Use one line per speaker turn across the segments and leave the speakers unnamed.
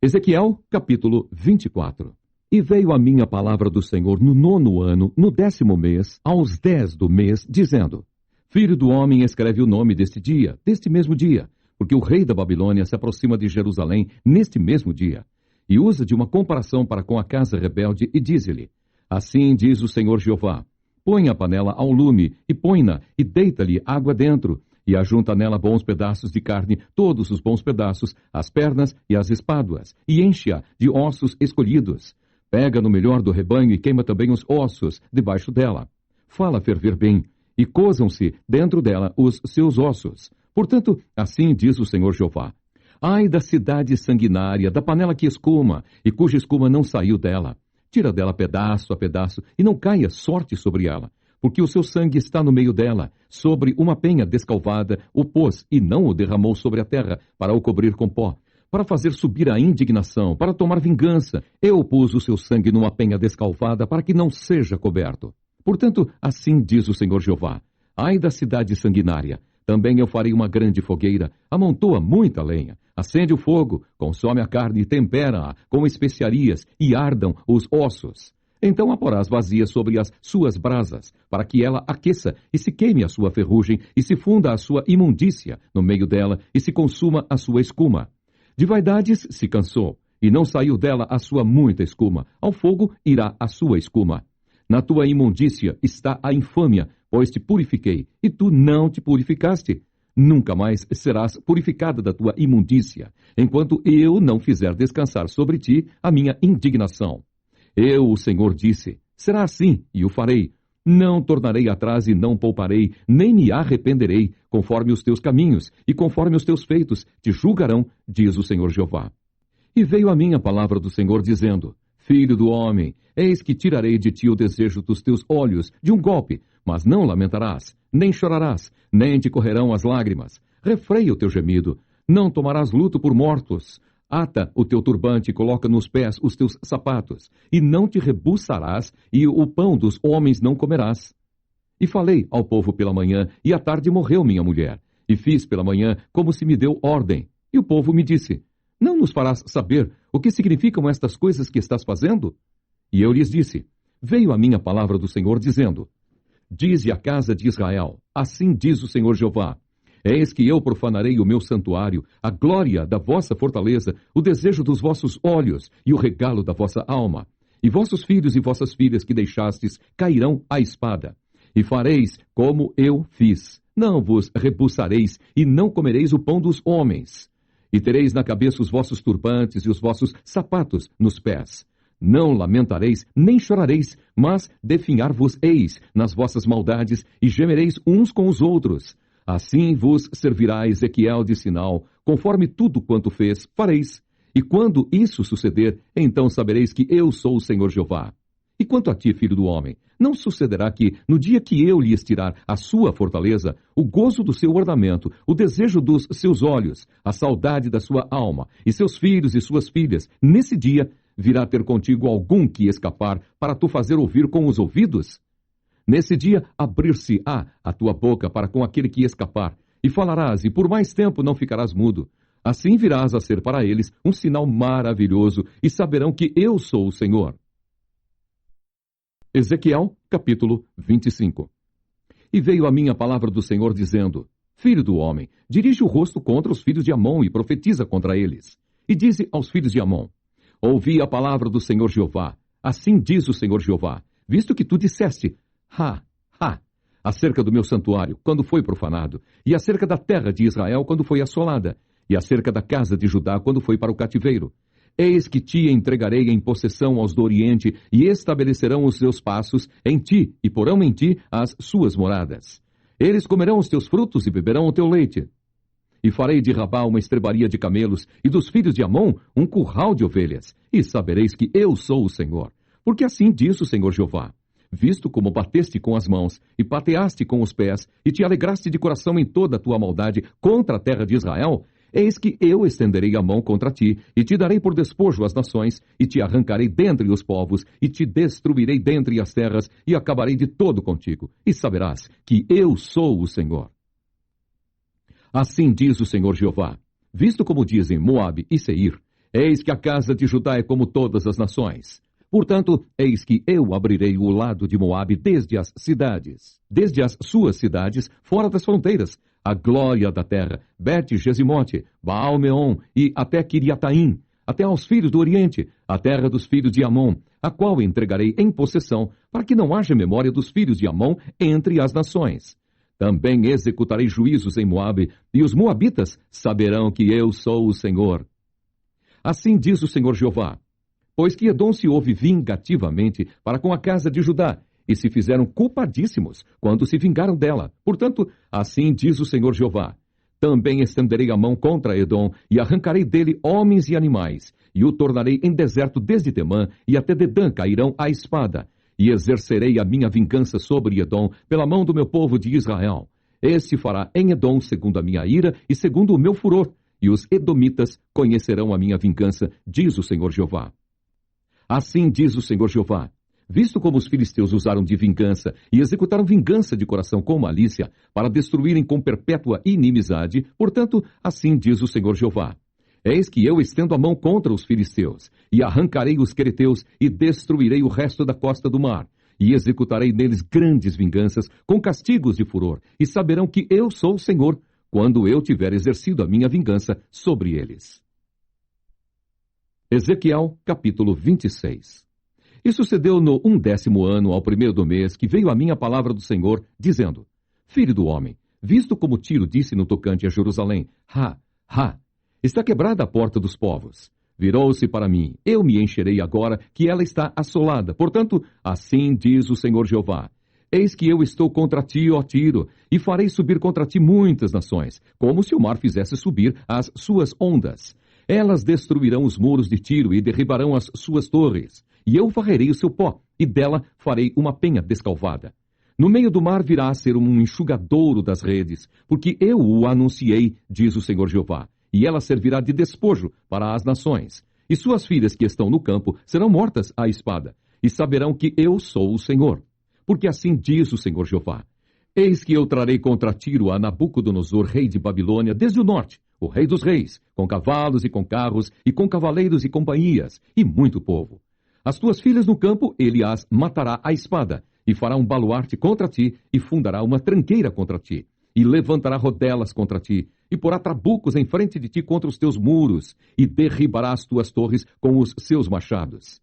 Ezequiel, capítulo 24. E veio a mim a palavra do Senhor no 9º ano, no 10º mês, aos 10 do mês, dizendo: Filho do homem, escreve o nome deste dia, deste mesmo dia, porque o rei da Babilônia se aproxima de Jerusalém neste mesmo dia. E usa de uma comparação para com a casa rebelde e diz-lhe: Assim diz o Senhor Jeová: Põe a panela ao lume, e põe-na, e deita-lhe água dentro, e ajunta nela bons pedaços de carne, todos os bons pedaços, as pernas e as espáduas, e enche-a de ossos escolhidos. Pega no melhor do rebanho e queima também os ossos debaixo dela. Fala ferver bem, e cozam-se dentro dela os seus ossos. Portanto, assim diz o Senhor Jeová: Ai da cidade sanguinária, da panela que escuma, e cuja escuma não saiu dela. Tira dela pedaço a pedaço, e não caia sorte sobre ela, porque o seu sangue está no meio dela, sobre uma penha descalvada o pôs, e não o derramou sobre a terra, para o cobrir com pó, para fazer subir a indignação, para tomar vingança. Eu pus o seu sangue numa penha descalvada, para que não seja coberto. Portanto, assim diz o Senhor Jeová: Ai da cidade sanguinária, também eu farei uma grande fogueira, amontoa muita lenha, acende o fogo, consome a carne e tempera-a com especiarias, e ardam os ossos. Então a porás vazia sobre as suas brasas, para que ela aqueça, e se queime a sua ferrugem, e se funda a sua imundícia no meio dela, e se consuma a sua escuma. De vaidades se cansou, e não saiu dela a sua muita escuma. Ao fogo irá a sua escuma. Na tua imundícia está a infâmia, pois te purifiquei, e tu não te purificaste. Nunca mais serás purificada da tua imundícia, enquanto eu não fizer descansar sobre ti a minha indignação. Eu, o Senhor, disse: será assim, e o farei. Não tornarei atrás e não pouparei, nem me arrependerei, conforme os teus caminhos, e conforme os teus feitos te julgarão, diz o Senhor Jeová. E veio a mim a palavra do Senhor, dizendo: Filho do homem, eis que tirarei de ti o desejo dos teus olhos, de um golpe, mas não lamentarás, nem chorarás, nem te correrão as lágrimas. Refreia o teu gemido, não tomarás luto por mortos. Ata o teu turbante e coloca nos pés os teus sapatos, e não te rebuçarás, e o pão dos homens não comerás. E falei ao povo pela manhã, e à tarde morreu minha mulher, e fiz pela manhã como se me deu ordem. E o povo me disse: Não nos farás saber o que significam estas coisas que estás fazendo? E eu lhes disse: Veio a mim a palavra do Senhor, dizendo: Dize à casa de Israel: Assim diz o Senhor Jeová: Eis que eu profanarei o meu santuário, a glória da vossa fortaleza, o desejo dos vossos olhos e o regalo da vossa alma. E vossos filhos e vossas filhas que deixastes cairão à espada. E fareis como eu fiz. Não vos rebuçareis e não comereis o pão dos homens. E tereis na cabeça os vossos turbantes e os vossos sapatos nos pés. Não lamentareis, nem chorareis, mas definhar-vos-eis nas vossas maldades e gemereis uns com os outros. Assim vos servirá Ezequiel de sinal, conforme tudo quanto fez, fareis. E quando isso suceder, então sabereis que eu sou o Senhor Jeová. E quanto a ti, filho do homem, não sucederá que, no dia que eu lhes tirar a sua fortaleza, o gozo do seu ornamento, o desejo dos seus olhos, a saudade da sua alma, e seus filhos e suas filhas, nesse dia virá ter contigo algum que escapar, para tu fazer ouvir com os ouvidos? Nesse dia abrir-se-á a tua boca para com aquele que escapar, e falarás, e por mais tempo não ficarás mudo. Assim virás a ser para eles um sinal maravilhoso, e saberão que eu sou o Senhor. Ezequiel, capítulo 25. E veio a mim a palavra do Senhor, dizendo: Filho do homem, dirige o rosto contra os filhos de Amon e profetiza contra eles. E dize aos filhos de Amon: Ouvi a palavra do Senhor Jeová. Assim diz o Senhor Jeová: Visto que tu disseste: acerca do meu santuário, quando foi profanado, e acerca da terra de Israel, quando foi assolada, e acerca da casa de Judá, quando foi para o cativeiro. Eis que te entregarei em possessão aos do Oriente, e estabelecerão os seus passos em ti, e porão em ti as suas moradas. Eles comerão os teus frutos e beberão o teu leite. E farei de Rabá uma estrebaria de camelos, e dos filhos de Amon um curral de ovelhas, e sabereis que eu sou o Senhor. Porque assim diz o Senhor Jeová: Visto como bateste com as mãos, e pateaste com os pés, e te alegraste de coração em toda a tua maldade contra a terra de Israel, eis que eu estenderei a mão contra ti, e te darei por despojo as nações, e te arrancarei dentre os povos, e te destruirei dentre as terras, e acabarei de todo contigo, e saberás que eu sou o Senhor. Assim diz o Senhor Jeová: Visto como dizem Moabe e Seir: Eis que a casa de Judá é como todas as nações. Portanto, eis que eu abrirei o lado de Moabe desde as cidades, desde as suas cidades, fora das fronteiras, a glória da terra, Bet-Gesimote, Baal-Meon e até Quiriataim, até aos filhos do Oriente, a terra dos filhos de Amon, a qual entregarei em possessão, para que não haja memória dos filhos de Amon entre as nações. Também executarei juízos em Moabe, e os moabitas saberão que eu sou o Senhor. Assim diz o Senhor Jeová: pois que Edom se houve vingativamente para com a casa de Judá, e se fizeram culpadíssimos quando se vingaram dela. Portanto, assim diz o Senhor Jeová: também estenderei a mão contra Edom, e arrancarei dele homens e animais, e o tornarei em deserto desde Temã, e até Dedã cairão à espada. E exercerei a minha vingança sobre Edom, pela mão do meu povo de Israel. Este fará em Edom segundo a minha ira e segundo o meu furor, e os edomitas conhecerão a minha vingança, diz o Senhor Jeová. Assim diz o Senhor Jeová: visto como os filisteus usaram de vingança e executaram vingança de coração com malícia, para destruírem com perpétua inimizade, portanto, assim diz o Senhor Jeová: eis que eu estendo a mão contra os filisteus, e arrancarei os quereteus, e destruirei o resto da costa do mar, e executarei neles grandes vinganças, com castigos de furor, e saberão que eu sou o Senhor, quando eu tiver exercido a minha vingança sobre eles. Ezequiel, capítulo 26. E sucedeu no 11º ano, ao 1º do mês, que veio a mim a palavra do Senhor, dizendo: filho do homem, visto como Tiro disse no tocante a Jerusalém: está quebrada a porta dos povos. Virou-se para mim: eu me encherei agora, que ela está assolada. Portanto, assim diz o Senhor Jeová: eis que eu estou contra ti, ó Tiro, e farei subir contra ti muitas nações, como se o mar fizesse subir as suas ondas. Elas destruirão os muros de Tiro e derribarão as suas torres, e eu varrerei o seu pó, e dela farei uma penha descalvada. No meio do mar virá a ser um enxugadouro das redes, porque eu o anunciei, diz o Senhor Jeová, e ela servirá de despojo para as nações. E suas filhas que estão no campo serão mortas à espada, e saberão que eu sou o Senhor. Porque assim diz o Senhor Jeová: eis que eu trarei contra Tiro a Nabucodonosor, rei de Babilônia, desde o norte, o rei dos reis, com cavalos e com carros, e com cavaleiros e companhias, e muito povo. As tuas filhas no campo ele as matará à espada, e fará um baluarte contra ti, e fundará uma tranqueira contra ti, e levantará rodelas contra ti, e porá trabucos em frente de ti contra os teus muros, e derribará as tuas torres com os seus machados.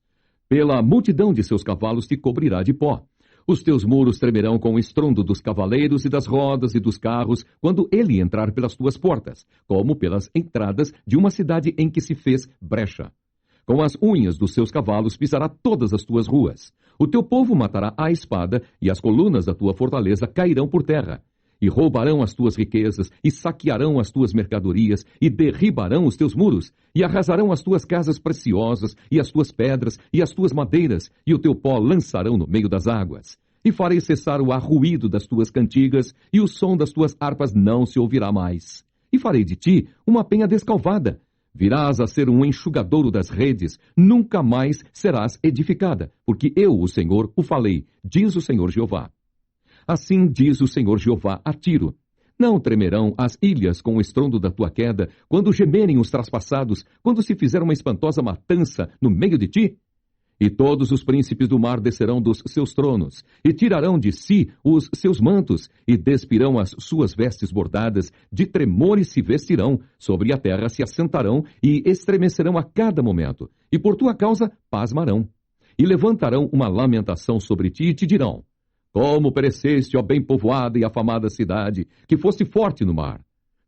Pela multidão de seus cavalos te cobrirá de pó. Os teus muros tremerão com o estrondo dos cavaleiros e das rodas e dos carros, quando ele entrar pelas tuas portas, como pelas entradas de uma cidade em que se fez brecha. Com as unhas dos seus cavalos pisará todas as tuas ruas. O teu povo matará à espada, e as colunas da tua fortaleza cairão por terra. E roubarão as tuas riquezas, e saquearão as tuas mercadorias, e derribarão os teus muros, e arrasarão as tuas casas preciosas, e as tuas pedras, e as tuas madeiras, e o teu pó lançarão no meio das águas. E farei cessar o arruído das tuas cantigas, e o som das tuas harpas não se ouvirá mais. E farei de ti uma penha descalvada. Virás a ser um enxugadouro das redes, nunca mais serás edificada, porque eu, o Senhor, o falei, diz o Senhor Jeová. Assim diz o Senhor Jeová a Tiro: não tremerão as ilhas com o estrondo da tua queda, quando gemerem os traspassados, quando se fizer uma espantosa matança no meio de ti? E todos os príncipes do mar descerão dos seus tronos, e tirarão de si os seus mantos, e despirão as suas vestes bordadas, de tremores se vestirão, sobre a terra se assentarão, e estremecerão a cada momento, e por tua causa pasmarão. E levantarão uma lamentação sobre ti, e te dirão: como pereceste, ó bem povoada e afamada cidade, que foste forte no mar.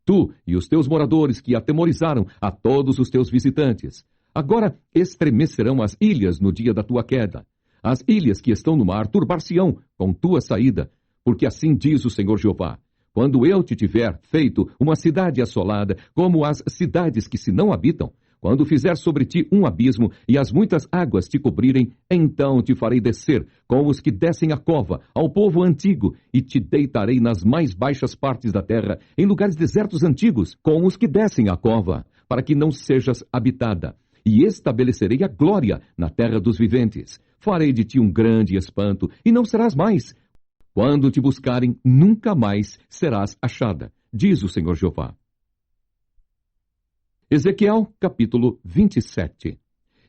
Tu e os teus moradores que atemorizaram a todos os teus visitantes. Agora estremecerão as ilhas no dia da tua queda. As ilhas que estão no mar turbar-se-ão com tua saída, porque assim diz o Senhor Jeová: quando eu te tiver feito uma cidade assolada, como as cidades que se não habitam, quando fizer sobre ti um abismo e as muitas águas te cobrirem, então te farei descer com os que descem a cova, ao povo antigo, e te deitarei nas mais baixas partes da terra, em lugares desertos antigos, com os que descem a cova, para que não sejas habitada. E estabelecerei a glória na terra dos viventes. Farei de ti um grande espanto, e não serás mais. Quando te buscarem, nunca mais serás achada, diz o Senhor Jeová. Ezequiel, capítulo 27.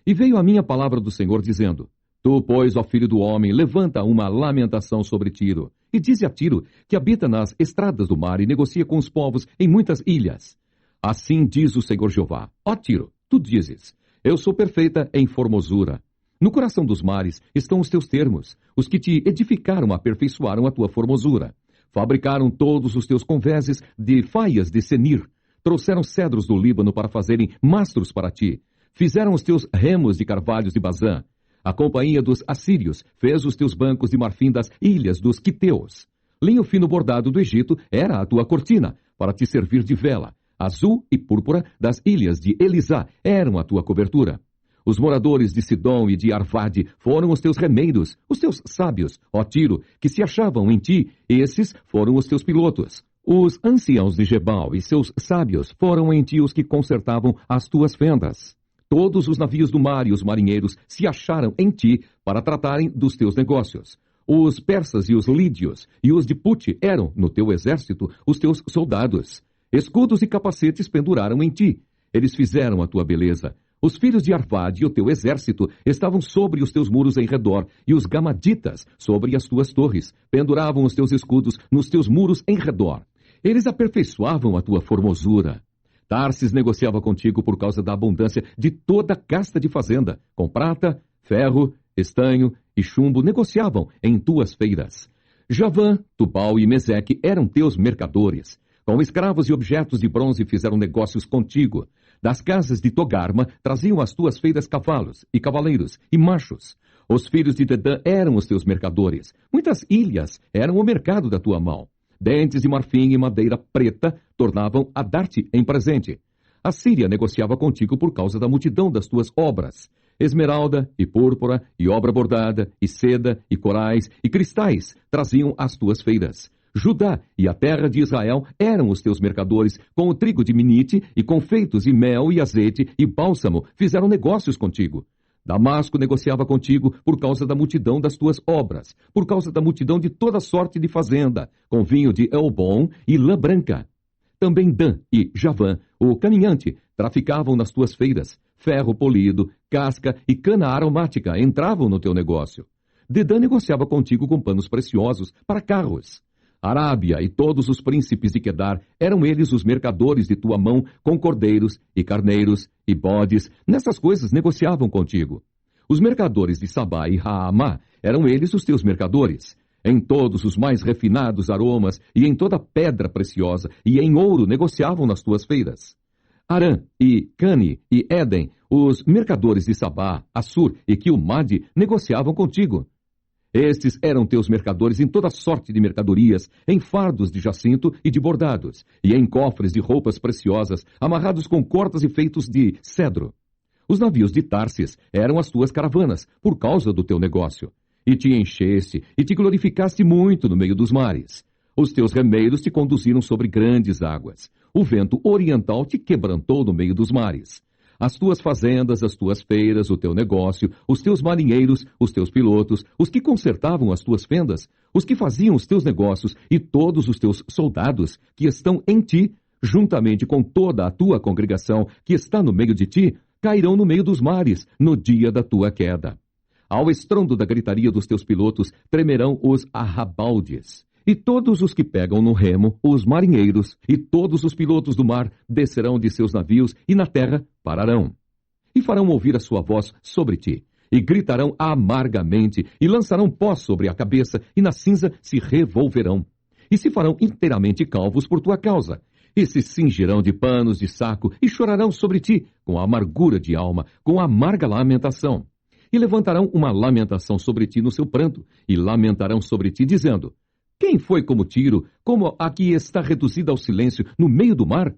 E veio a minha palavra do Senhor, dizendo: Tu, pois, ó filho do homem, levanta uma lamentação sobre Tiro, e dize a Tiro, que habita nas estradas do mar e negocia com os povos em muitas ilhas. Assim diz o Senhor Jeová: Ó Tiro, tu dizes: Eu sou perfeita em formosura. No coração dos mares estão os teus termos. Os que te edificaram aperfeiçoaram a tua formosura. Fabricaram todos os teus convéses de faias de Senir. Trouxeram cedros do Líbano para fazerem mastros para ti. Fizeram os teus remos de carvalhos de Bazã. A companhia dos assírios fez os teus bancos de marfim das ilhas dos quiteus. Linho fino bordado do Egito era a tua cortina, para te servir de vela. Azul e púrpura das ilhas de Elisá eram a tua cobertura. Os moradores de Sidom e de Arvade foram os teus remeiros, os teus sábios, ó Tiro, que se achavam em ti, esses foram os teus pilotos. Os anciãos de Gebal e seus sábios foram em ti os que consertavam as tuas fendas. Todos os navios do mar e os marinheiros se acharam em ti para tratarem dos teus negócios. Os persas e os lídios e os de Pute eram, no teu exército, os teus soldados. Escudos e capacetes penduraram em ti. Eles fizeram a tua beleza. Os filhos de Arvade e o teu exército estavam sobre os teus muros em redor, e os gamaditas sobre as tuas torres. Penduravam os teus escudos nos teus muros em redor. Eles aperfeiçoavam a tua formosura. Tarsis negociava contigo por causa da abundância de toda a casta de fazenda. Com prata, ferro, estanho e chumbo negociavam em tuas feiras. Javã, Tubal e Meseque eram teus mercadores. Com escravos e objetos de bronze fizeram negócios contigo. Das casas de Togarma traziam às tuas feiras cavalos e cavaleiros e machos. Os filhos de Dedã eram os teus mercadores. Muitas ilhas eram o mercado da tua mão. Dentes de marfim e madeira preta tornavam a dar-te em presente. A Síria negociava contigo por causa da multidão das tuas obras. Esmeralda e púrpura e obra bordada e seda e corais e cristais traziam às tuas feiras. Judá e a terra de Israel eram os teus mercadores, com o trigo de Minite e confeitos e mel e azeite e bálsamo fizeram negócios contigo. Damasco negociava contigo por causa da multidão das tuas obras, por causa da multidão de toda sorte de fazenda, com vinho de Elbom e lã branca. Também Dan e Javã, o caminhante, traficavam nas tuas feiras. Ferro polido, casca e cana aromática entravam no teu negócio. Dedã negociava contigo com panos preciosos para carros. Arábia e todos os príncipes de Quedar, eram eles os mercadores de tua mão, com cordeiros e carneiros e bodes, nessas coisas negociavam contigo. Os mercadores de Sabá e Raamá, eram eles os teus mercadores. Em todos os mais refinados aromas e em toda pedra preciosa e em ouro negociavam nas tuas feiras. Arã e Cane e Éden, os mercadores de Sabá, Assur e Quilmade, negociavam contigo. Estes eram teus mercadores em toda sorte de mercadorias, em fardos de jacinto e de bordados, e em cofres de roupas preciosas, amarrados com cordas e feitos de cedro. Os navios de Tarsis eram as tuas caravanas, por causa do teu negócio. E te encheste, e te glorificaste muito no meio dos mares. Os teus remeiros te conduziram sobre grandes águas. O vento oriental te quebrantou no meio dos mares. As tuas fazendas, as tuas feiras, o teu negócio, os teus marinheiros, os teus pilotos, os que consertavam as tuas fendas, os que faziam os teus negócios e todos os teus soldados que estão em ti, juntamente com toda a tua congregação que está no meio de ti, cairão no meio dos mares no dia da tua queda. Ao estrondo da gritaria dos teus pilotos tremerão os arrabaldes. E todos os que pegam no remo, os marinheiros, e todos os pilotos do mar descerão de seus navios e na terra pararão. E farão ouvir a sua voz sobre ti, e gritarão amargamente, e lançarão pó sobre a cabeça, e na cinza se revolverão. E se farão inteiramente calvos por tua causa, e se cingirão de panos de saco, e chorarão sobre ti, com amargura de alma, com amarga lamentação. E levantarão uma lamentação sobre ti no seu pranto, e lamentarão sobre ti, dizendo: Quem foi como Tiro, como a que está reduzida ao silêncio no meio do mar?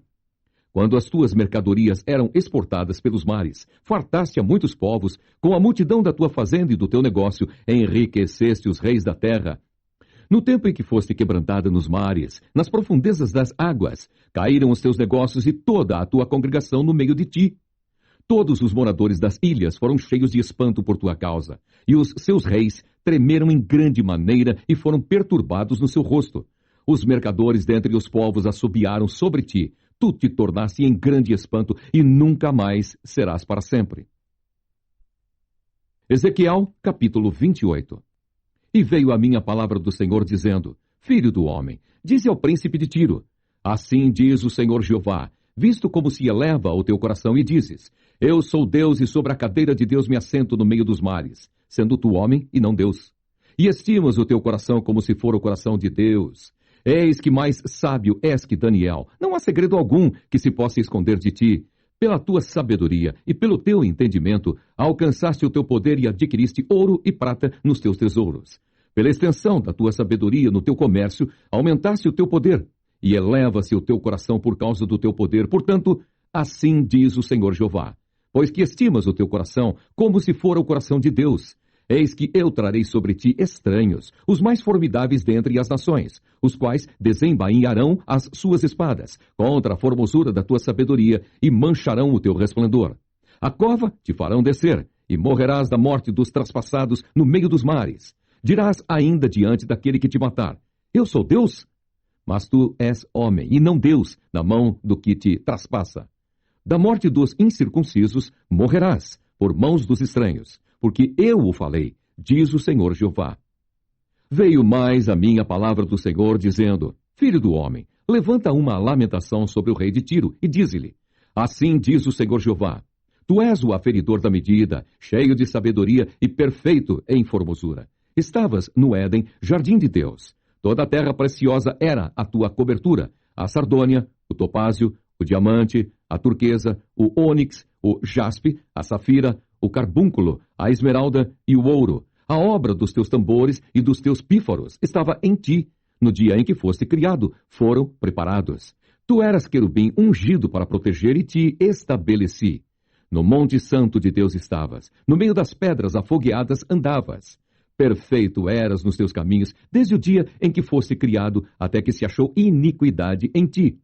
Quando as tuas mercadorias eram exportadas pelos mares, fartaste a muitos povos, com a multidão da tua fazenda e do teu negócio, enriqueceste os reis da terra. No tempo em que foste quebrantada nos mares, nas profundezas das águas, caíram os teus negócios e toda a tua congregação no meio de ti. Todos os moradores das ilhas foram cheios de espanto por tua causa, e os seus reis tremeram em grande maneira e foram perturbados no seu rosto. Os mercadores dentre os povos assobiaram sobre ti, tu te tornaste em grande espanto e nunca mais serás para sempre. Ezequiel, capítulo 28. E veio a mim a palavra do Senhor, dizendo: Filho do homem, dize ao príncipe de Tiro: Assim diz o Senhor Jeová, visto como se eleva o teu coração, e dizes: Eu sou Deus, e sobre a cadeira de Deus me assento no meio dos mares, sendo tu homem e não Deus. E estimas o teu coração como se for o coração de Deus. Eis que mais sábio és que Daniel. Não há segredo algum que se possa esconder de ti. Pela tua sabedoria e pelo teu entendimento, alcançaste o teu poder e adquiriste ouro e prata nos teus tesouros. Pela extensão da tua sabedoria no teu comércio, aumentaste o teu poder, e eleva-se o teu coração por causa do teu poder. Portanto, assim diz o Senhor Jeová: pois que estimas o teu coração como se fora o coração de Deus, eis que eu trarei sobre ti estranhos, os mais formidáveis dentre as nações, os quais desembainharão as suas espadas contra a formosura da tua sabedoria e mancharão o teu resplendor. A cova te farão descer, e morrerás da morte dos traspassados no meio dos mares. Dirás ainda diante daquele que te matar: Eu sou Deus? Mas tu és homem, e não Deus, na mão do que te traspassa. Da morte dos incircuncisos morrerás, por mãos dos estranhos, porque eu o falei, diz o Senhor Jeová. Veio mais a mim a palavra do Senhor, dizendo: Filho do homem, levanta uma lamentação sobre o rei de Tiro, e dize-lhe: Assim diz o Senhor Jeová: Tu és o aferidor da medida, cheio de sabedoria e perfeito em formosura. Estavas no Éden, jardim de Deus. Toda a terra preciosa era a tua cobertura: a sardônia, o topázio, o diamante, a turquesa, o ônix, o jaspe, a safira, o carbúnculo, a esmeralda e o ouro. A obra dos teus tambores e dos teus pífaros estava em ti. No dia em que foste criado, foram preparados. Tu eras querubim ungido para proteger, e te estabeleci. No monte santo de Deus estavas, no meio das pedras afogueadas andavas. Perfeito eras nos teus caminhos, desde o dia em que foste criado, até que se achou iniquidade em ti.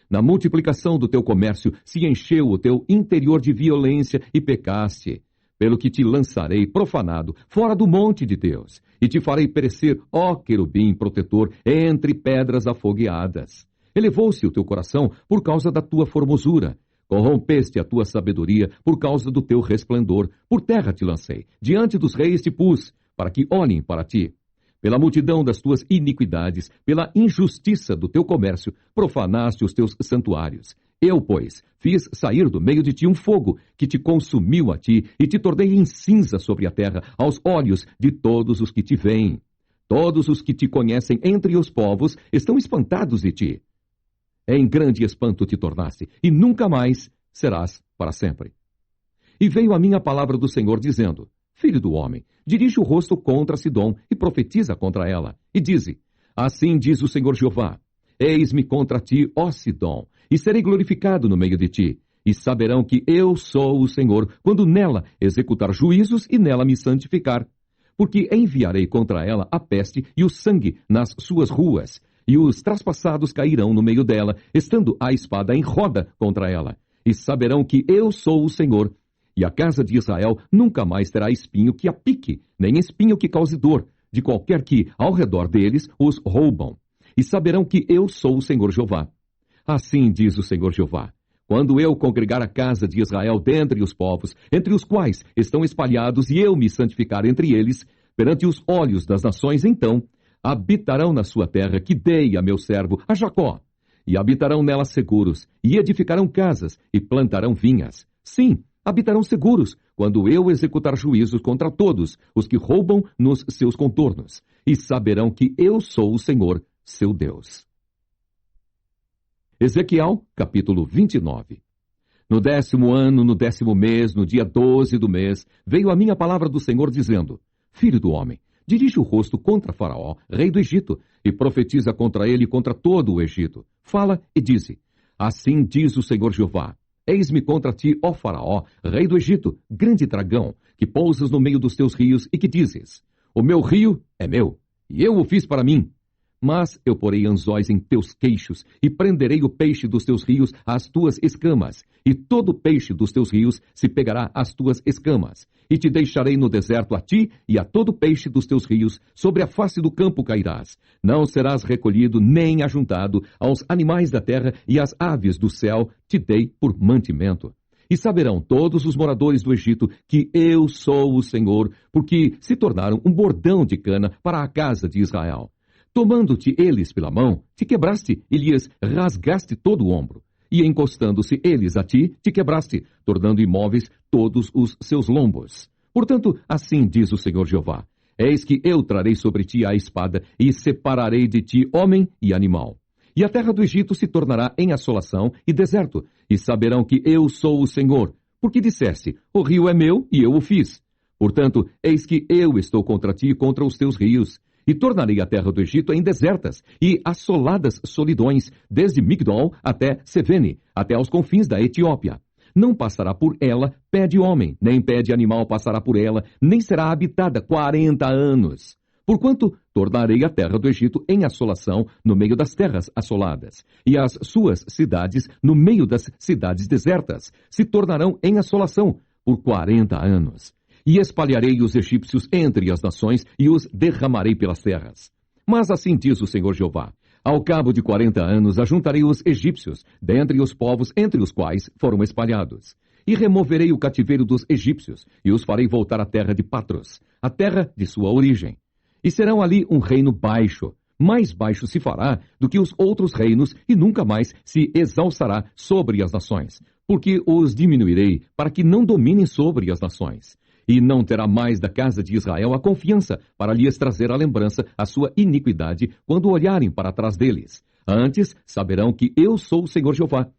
Na multiplicação do teu comércio se encheu o teu interior de violência e pecaste. Pelo que te lançarei profanado fora do monte de Deus, e te farei perecer, ó querubim protetor, entre pedras afogueadas. Elevou-se o teu coração por causa da tua formosura. Corrompeste a tua sabedoria por causa do teu resplendor. Por terra te lancei, diante dos reis te pus, para que olhem para ti. Pela multidão das tuas iniquidades, pela injustiça do teu comércio, profanaste os teus santuários. Eu, pois, fiz sair do meio de ti um fogo, que te consumiu a ti, e te tornei em cinza sobre a terra, aos olhos de todos os que te veem. Todos os que te conhecem entre os povos estão espantados de ti. Em grande espanto te tornaste, e nunca mais serás para sempre. E veio a mim a palavra do Senhor, dizendo: Filho do homem, dirige o rosto contra Sidom e profetiza contra ela. E dize: Assim diz o Senhor Jeová: Eis-me contra ti, ó Sidom, e serei glorificado no meio de ti. E saberão que eu sou o Senhor, quando nela executar juízos e nela me santificar. Porque enviarei contra ela a peste e o sangue nas suas ruas, e os traspassados cairão no meio dela, estando a espada em roda contra ela. E saberão que eu sou o Senhor. E a casa de Israel nunca mais terá espinho que a pique, nem espinho que cause dor, de qualquer que, ao redor deles, os roubam. E saberão que eu sou o Senhor Jeová. Assim diz o Senhor Jeová: quando eu congregar a casa de Israel dentre os povos, entre os quais estão espalhados, e eu me santificar entre eles, perante os olhos das nações, então habitarão na sua terra, que dei a meu servo, a Jacó. E habitarão nela seguros, e edificarão casas, e plantarão vinhas. Sim, habitarão seguros, quando eu executar juízos contra todos os que roubam nos seus contornos, e saberão que eu sou o Senhor, seu Deus. Ezequiel, capítulo 29. No 10º ano, no 10º mês, no dia 12 do mês, veio a mim a palavra do Senhor, dizendo: Filho do homem, dirige o rosto contra Faraó, rei do Egito, e profetiza contra ele e contra todo o Egito. Fala e dize: Assim diz o Senhor Jeová: Eis-me contra ti, ó Faraó, rei do Egito, grande dragão, que pousas no meio dos teus rios, e que dizes: O meu rio é meu, e eu o fiz para mim. Mas eu porei anzóis em teus queixos, e prenderei o peixe dos teus rios às tuas escamas, e todo peixe dos teus rios se pegará às tuas escamas. E te deixarei no deserto a ti e a todo peixe dos teus rios, sobre a face do campo cairás. Não serás recolhido nem ajuntado, aos animais da terra e às aves do céu te dei por mantimento. E saberão todos os moradores do Egito que eu sou o Senhor, porque se tornaram um bordão de cana para a casa de Israel. Tomando-te eles pela mão, te quebraste e lhes rasgaste todo o ombro. E encostando-se eles a ti, te quebraste, tornando imóveis todos os seus lombos. Portanto, assim diz o Senhor Jeová: eis que eu trarei sobre ti a espada, e separarei de ti homem e animal. E a terra do Egito se tornará em assolação e deserto, e saberão que eu sou o Senhor, porque disseste: o rio é meu e eu o fiz. Portanto, eis que eu estou contra ti e contra os teus rios. E tornarei a terra do Egito em desertas e assoladas solidões, desde Migdol até Sevene, até aos confins da Etiópia. Não passará por ela pé de homem, nem pé de animal passará por ela, nem será habitada 40 anos. Porquanto tornarei a terra do Egito em assolação no meio das terras assoladas, e as suas cidades no meio das cidades desertas se tornarão em assolação por 40 anos. E espalharei os egípcios entre as nações e os derramarei pelas terras. Mas assim diz o Senhor Jeová: ao cabo de 40 anos ajuntarei os egípcios dentre os povos entre os quais foram espalhados. E removerei o cativeiro dos egípcios, e os farei voltar à terra de Patros, a terra de sua origem. E serão ali um reino baixo, mais baixo se fará do que os outros reinos, e nunca mais se exalçará sobre as nações, porque os diminuirei para que não dominem sobre as nações. E não terá mais da casa de Israel a confiança para lhes trazer a lembrança a sua iniquidade quando olharem para trás deles. Antes saberão que eu sou o Senhor Jeová.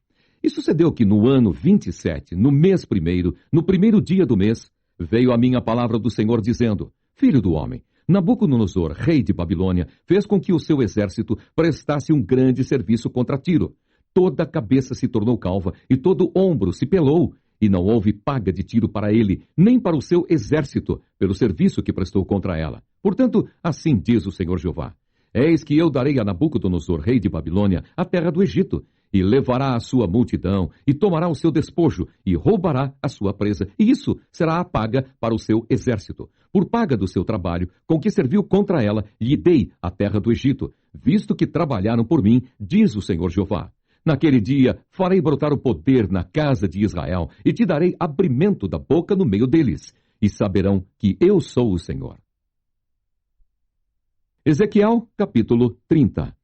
E sucedeu que no ano 27, no mês primeiro, no primeiro dia do mês, veio a minha palavra do Senhor dizendo: filho do homem, Nabucodonosor, rei de Babilônia, fez com que o seu exército prestasse um grande serviço contra Tiro. Toda a cabeça se tornou calva e todo o ombro se pelou. E não houve paga de Tiro para ele, nem para o seu exército, pelo serviço que prestou contra ela. Portanto, assim diz o Senhor Jeová: eis que eu darei a Nabucodonosor, rei de Babilônia, a terra do Egito, e levará a sua multidão, e tomará o seu despojo, e roubará a sua presa, e isso será a paga para o seu exército. Por paga do seu trabalho, com que serviu contra ela, lhe dei a terra do Egito, visto que trabalharam por mim, diz o Senhor Jeová. Naquele dia farei brotar o poder na casa de Israel, e te darei abrimento da boca no meio deles, e saberão que eu sou o Senhor. Ezequiel, capítulo 30.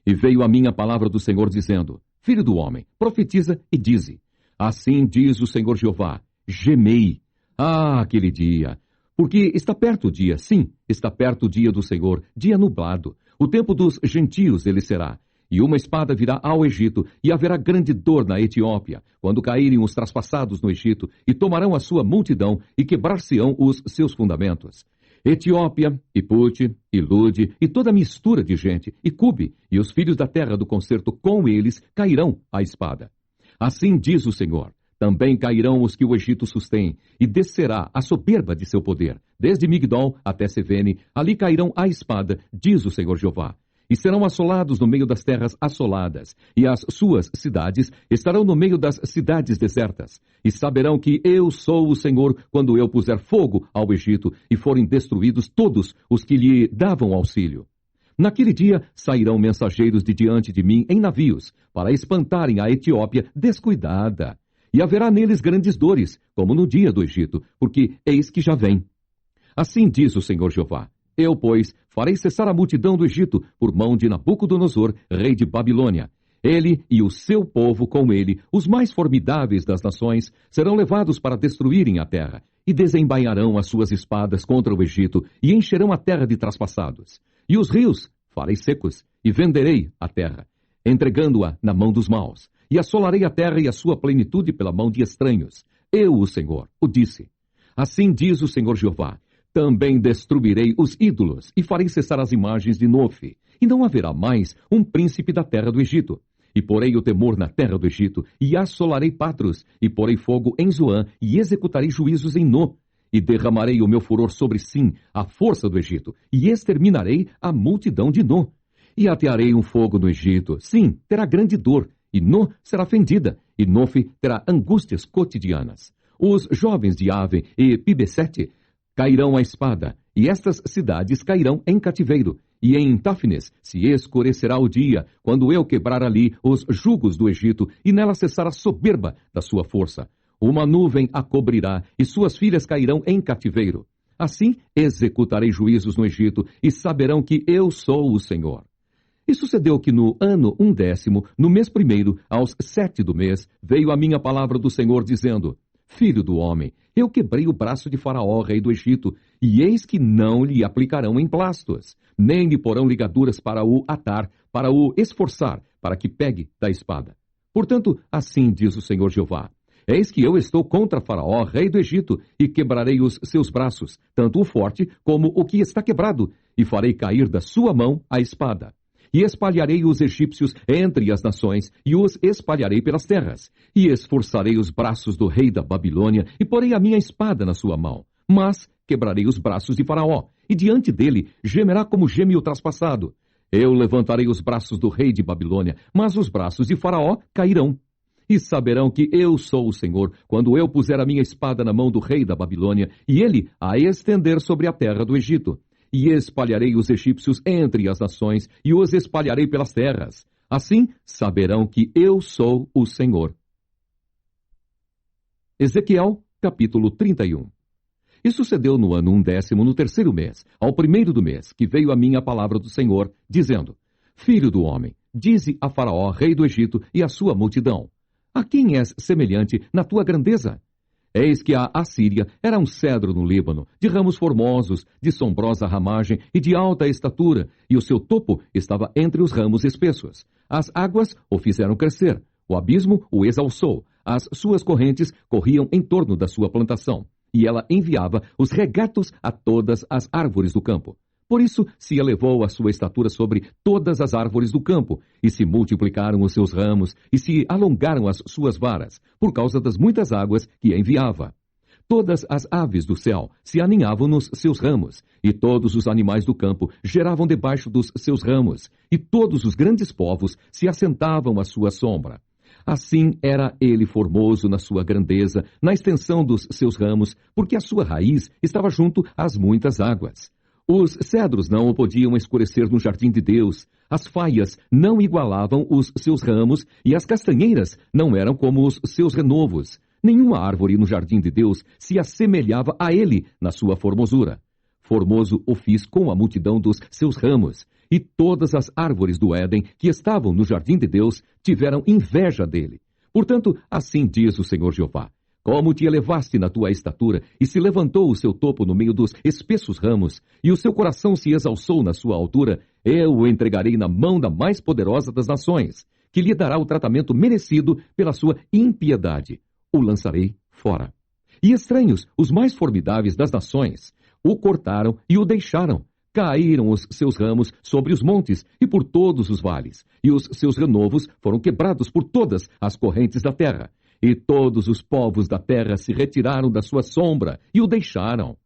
E veio a minha palavra do Senhor dizendo: filho do homem, profetiza e dize: assim diz o Senhor Jeová: gemei. Ah, aquele dia! Porque está perto o dia, sim, está perto o dia do Senhor, dia nublado. O tempo dos gentios ele será. E uma espada virá ao Egito, e haverá grande dor na Etiópia, quando caírem os traspassados no Egito, e tomarão a sua multidão, e quebrar-se-ão os seus fundamentos. Etiópia, e Pute, e Lude, e toda mistura de gente, e Cube, e os filhos da terra do concerto com eles cairão à espada. Assim diz o Senhor: também cairão os que o Egito sustém, e descerá a soberba de seu poder, desde Migdol até Sevene, ali cairão à espada, diz o Senhor Jeová. E serão assolados no meio das terras assoladas, e as suas cidades estarão no meio das cidades desertas. E saberão que eu sou o Senhor quando eu puser fogo ao Egito, e forem destruídos todos os que lhe davam auxílio. Naquele dia sairão mensageiros de diante de mim em navios, para espantarem a Etiópia descuidada. E haverá neles grandes dores, como no dia do Egito, porque eis que já vem. Assim diz o Senhor Jeová: eu, pois, farei cessar a multidão do Egito por mão de Nabucodonosor, rei de Babilônia. Ele e o seu povo com ele, os mais formidáveis das nações, serão levados para destruírem a terra, e desembainharão as suas espadas contra o Egito, e encherão a terra de traspassados. E os rios farei secos, e venderei a terra, entregando-a na mão dos maus. E assolarei a terra e a sua plenitude pela mão de estranhos. Eu, o Senhor, o disse. Assim diz o Senhor Jeová: também destruirei os ídolos, e farei cessar as imagens de Nofe, e não haverá mais um príncipe da terra do Egito. E porei o temor na terra do Egito, e assolarei Patros, e porei fogo em Zoã, e executarei juízos em No. E derramarei o meu furor sobre Sim, a força do Egito, e exterminarei a multidão de No. E atearei um fogo no Egito. Sim, terá grande dor, e No será fendida, e Nofe terá angústias cotidianas. Os jovens de Aven e Pibesete cairão à espada, e estas cidades cairão em cativeiro. E em Táfnis se escurecerá o dia, quando eu quebrar ali os jugos do Egito, e nela cessar a soberba da sua força. Uma nuvem a cobrirá, e suas filhas cairão em cativeiro. Assim executarei juízos no Egito, e saberão que eu sou o Senhor. E sucedeu que no ano 1º, no mês 1º, aos 7 do mês, veio a minha palavra do Senhor, dizendo: Filho do homem, eu quebrei o braço de Faraó, rei do Egito, e eis que não lhe aplicarão emplastos, nem lhe porão ligaduras para o atar, para o esforçar, para que pegue da espada. Portanto, assim diz o Senhor Jeová: Eis que eu estou contra Faraó, rei do Egito, e quebrarei os seus braços, tanto o forte como o que está quebrado, e farei cair da sua mão a espada. E espalharei os egípcios entre as nações, e os espalharei pelas terras. E esforçarei os braços do rei da Babilônia, e porei a minha espada na sua mão. Mas quebrarei os braços de Faraó, e diante dele gemerá como geme o traspassado. Eu levantarei os braços do rei de Babilônia, mas os braços de Faraó cairão. E saberão que eu sou o Senhor, quando eu puser a minha espada na mão do rei da Babilônia, e ele a estender sobre a terra do Egito. E espalharei os egípcios entre as nações, e os espalharei pelas terras. Assim saberão que eu sou o Senhor. Ezequiel, capítulo 31. E sucedeu no ano 1º, no 3º mês, ao 1º do mês, que veio a mim a palavra do Senhor, dizendo: Filho do homem, dize a Faraó, rei do Egito, e a sua multidão: A quem és semelhante na tua grandeza? Eis que a Assíria era um cedro no Líbano, de ramos formosos, de sombrosa ramagem e de alta estatura, e o seu topo estava entre os ramos espessos. As águas o fizeram crescer, o abismo o exalçou, as suas correntes corriam em torno da sua plantação, e ela enviava os regatos a todas as árvores do campo. Por isso se elevou a sua estatura sobre todas as árvores do campo, e se multiplicaram os seus ramos, e se alongaram as suas varas, por causa das muitas águas que enviava. Todas as aves do céu se aninhavam nos seus ramos, e todos os animais do campo geravam debaixo dos seus ramos, e todos os grandes povos se assentavam à sua sombra. Assim era ele formoso na sua grandeza, na extensão dos seus ramos, porque a sua raiz estava junto às muitas águas. Os cedros não o podiam escurecer no jardim de Deus, as faias não igualavam os seus ramos, e as castanheiras não eram como os seus renovos. Nenhuma árvore no jardim de Deus se assemelhava a ele na sua formosura. Formoso o fiz com a multidão dos seus ramos, e todas as árvores do Éden que estavam no jardim de Deus tiveram inveja dele. Portanto, assim diz o Senhor Jeová: Como te elevaste na tua estatura, e se levantou o seu topo no meio dos espessos ramos, e o seu coração se exalçou na sua altura, eu o entregarei na mão da mais poderosa das nações, que lhe dará o tratamento merecido pela sua impiedade. O lançarei fora. E estranhos, os mais formidáveis das nações, o cortaram e o deixaram. Caíram os seus ramos sobre os montes e por todos os vales, e os seus renovos foram quebrados por todas as correntes da terra. E todos os povos da terra se retiraram da sua sombra e o deixaram.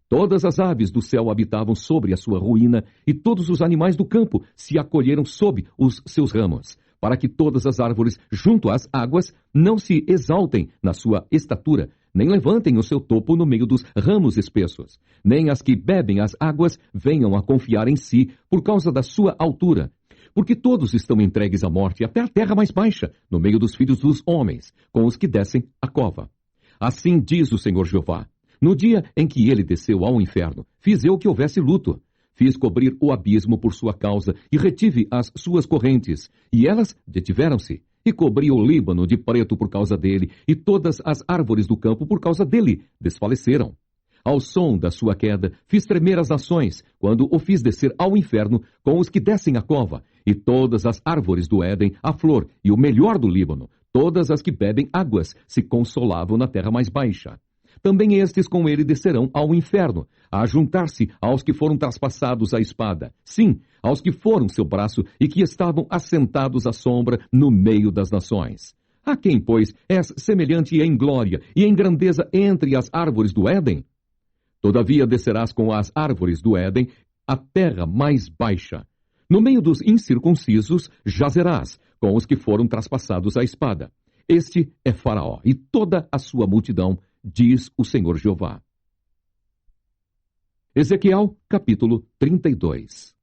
Todas as aves do céu habitavam sobre a sua ruína, e todos os animais do campo se acolheram sob os seus ramos, para que todas as árvores junto às águas não se exaltem na sua estatura, nem levantem o seu topo no meio dos ramos espessos, nem as que bebem as águas venham a confiar em si por causa da sua altura. Porque todos estão entregues à morte, até a terra mais baixa, no meio dos filhos dos homens, com os que descem à cova. Assim diz o Senhor Jeová: No dia em que ele desceu ao inferno, fiz eu que houvesse luto. Fiz cobrir o abismo por sua causa, e retive as suas correntes, e elas detiveram-se. E cobri o Líbano de preto por causa dele, e todas as árvores do campo por causa dele desfaleceram. Ao som da sua queda, fiz tremer as nações, quando o fiz descer ao inferno com os que descem à cova, e todas as árvores do Éden, a flor e o melhor do Líbano, todas as que bebem águas, se consolavam na terra mais baixa. Também estes com ele descerão ao inferno, a juntar-se aos que foram traspassados à espada, sim, aos que foram seu braço e que estavam assentados à sombra no meio das nações. A quem, pois, és semelhante em glória e em grandeza entre as árvores do Éden? Todavia descerás com as árvores do Éden à terra mais baixa. No meio dos incircuncisos jazerás, com os que foram traspassados à espada. Este é Faraó e toda a sua multidão, diz o Senhor Jeová. Ezequiel, capítulo 32.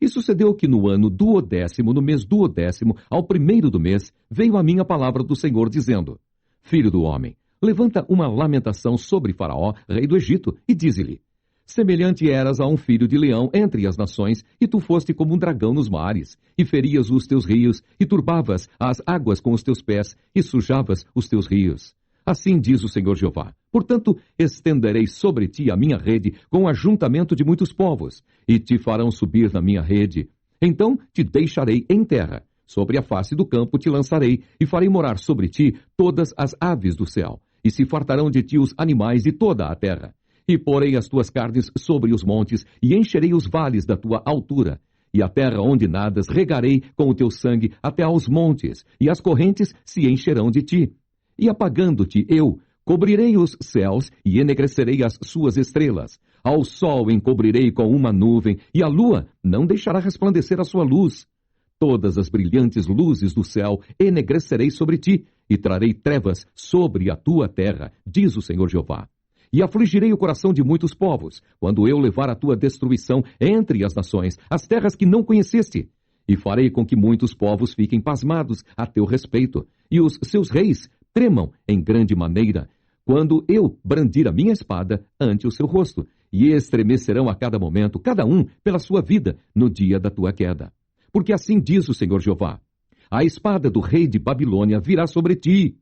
E sucedeu que no ano 12º, no mês 12º, ao 1º do mês, veio a mim a palavra do Senhor, dizendo: Filho do homem, levanta uma lamentação sobre Faraó, rei do Egito, e dize-lhe: Semelhante eras a um filho de leão entre as nações, e tu foste como um dragão nos mares, e ferias os teus rios, e turbavas as águas com os teus pés, e sujavas os teus rios. Assim diz o Senhor Jeová: Portanto, estenderei sobre ti a minha rede com o ajuntamento de muitos povos, e te farão subir na minha rede. Então te deixarei em terra, sobre a face do campo te lançarei, e farei morar sobre ti todas as aves do céu, e se fartarão de ti os animais de toda a terra. E porei as tuas carnes sobre os montes, e encherei os vales da tua altura. E a terra onde nadas regarei com o teu sangue até aos montes, e as correntes se encherão de ti. E apagando-te eu, cobrirei os céus, e enegrecerei as suas estrelas. Ao sol encobrirei com uma nuvem, e a lua não deixará resplandecer a sua luz. Todas as brilhantes luzes do céu enegrecerei sobre ti, e trarei trevas sobre a tua terra, diz o Senhor Jeová. E afligirei o coração de muitos povos, quando eu levar a tua destruição entre as nações, as terras que não conheceste. E farei com que muitos povos fiquem pasmados a teu respeito, e os seus reis tremam em grande maneira, quando eu brandir a minha espada ante o seu rosto, e estremecerão a cada momento, cada um pela sua vida, no dia da tua queda. Porque assim diz o Senhor Jeová: A espada do rei de Babilônia virá sobre ti.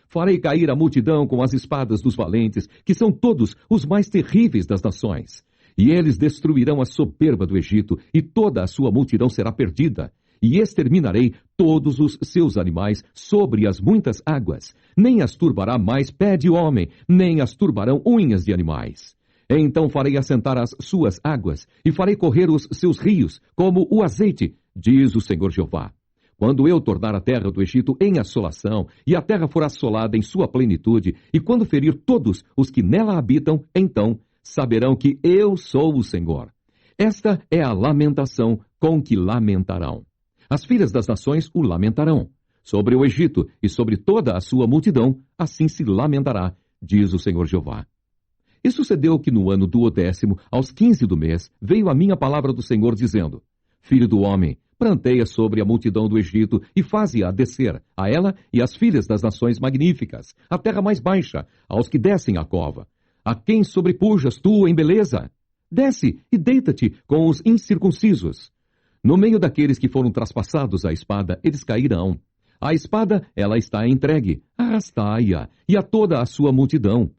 Farei cair a multidão com as espadas dos valentes, que são todos os mais terríveis das nações. E eles destruirão a soberba do Egito, e toda a sua multidão será perdida. E exterminarei todos os seus animais sobre as muitas águas. Nem as turbará mais pé de homem, nem as turbarão unhas de animais. Então farei assentar as suas águas, e farei correr os seus rios, como o azeite, diz o Senhor Jeová. Quando eu tornar a terra do Egito em assolação, e a terra for assolada em sua plenitude, e quando ferir todos os que nela habitam, então saberão que eu sou o Senhor. Esta é a lamentação com que lamentarão. As filhas das nações o lamentarão. Sobre o Egito e sobre toda a sua multidão, assim se lamentará, diz o Senhor Jeová. E sucedeu que no ano 12º, aos 15 do mês, veio a minha palavra do Senhor, dizendo: Filho do homem, pranteia sobre a multidão do Egito e faze-a descer, a ela e às filhas das nações magníficas, a terra mais baixa, aos que descem a cova. A quem sobrepujas tu em beleza? Desce e deita-te com os incircuncisos. No meio daqueles que foram traspassados à espada, eles cairão. A espada, ela está entregue, arrastai-a, e a toda a sua multidão.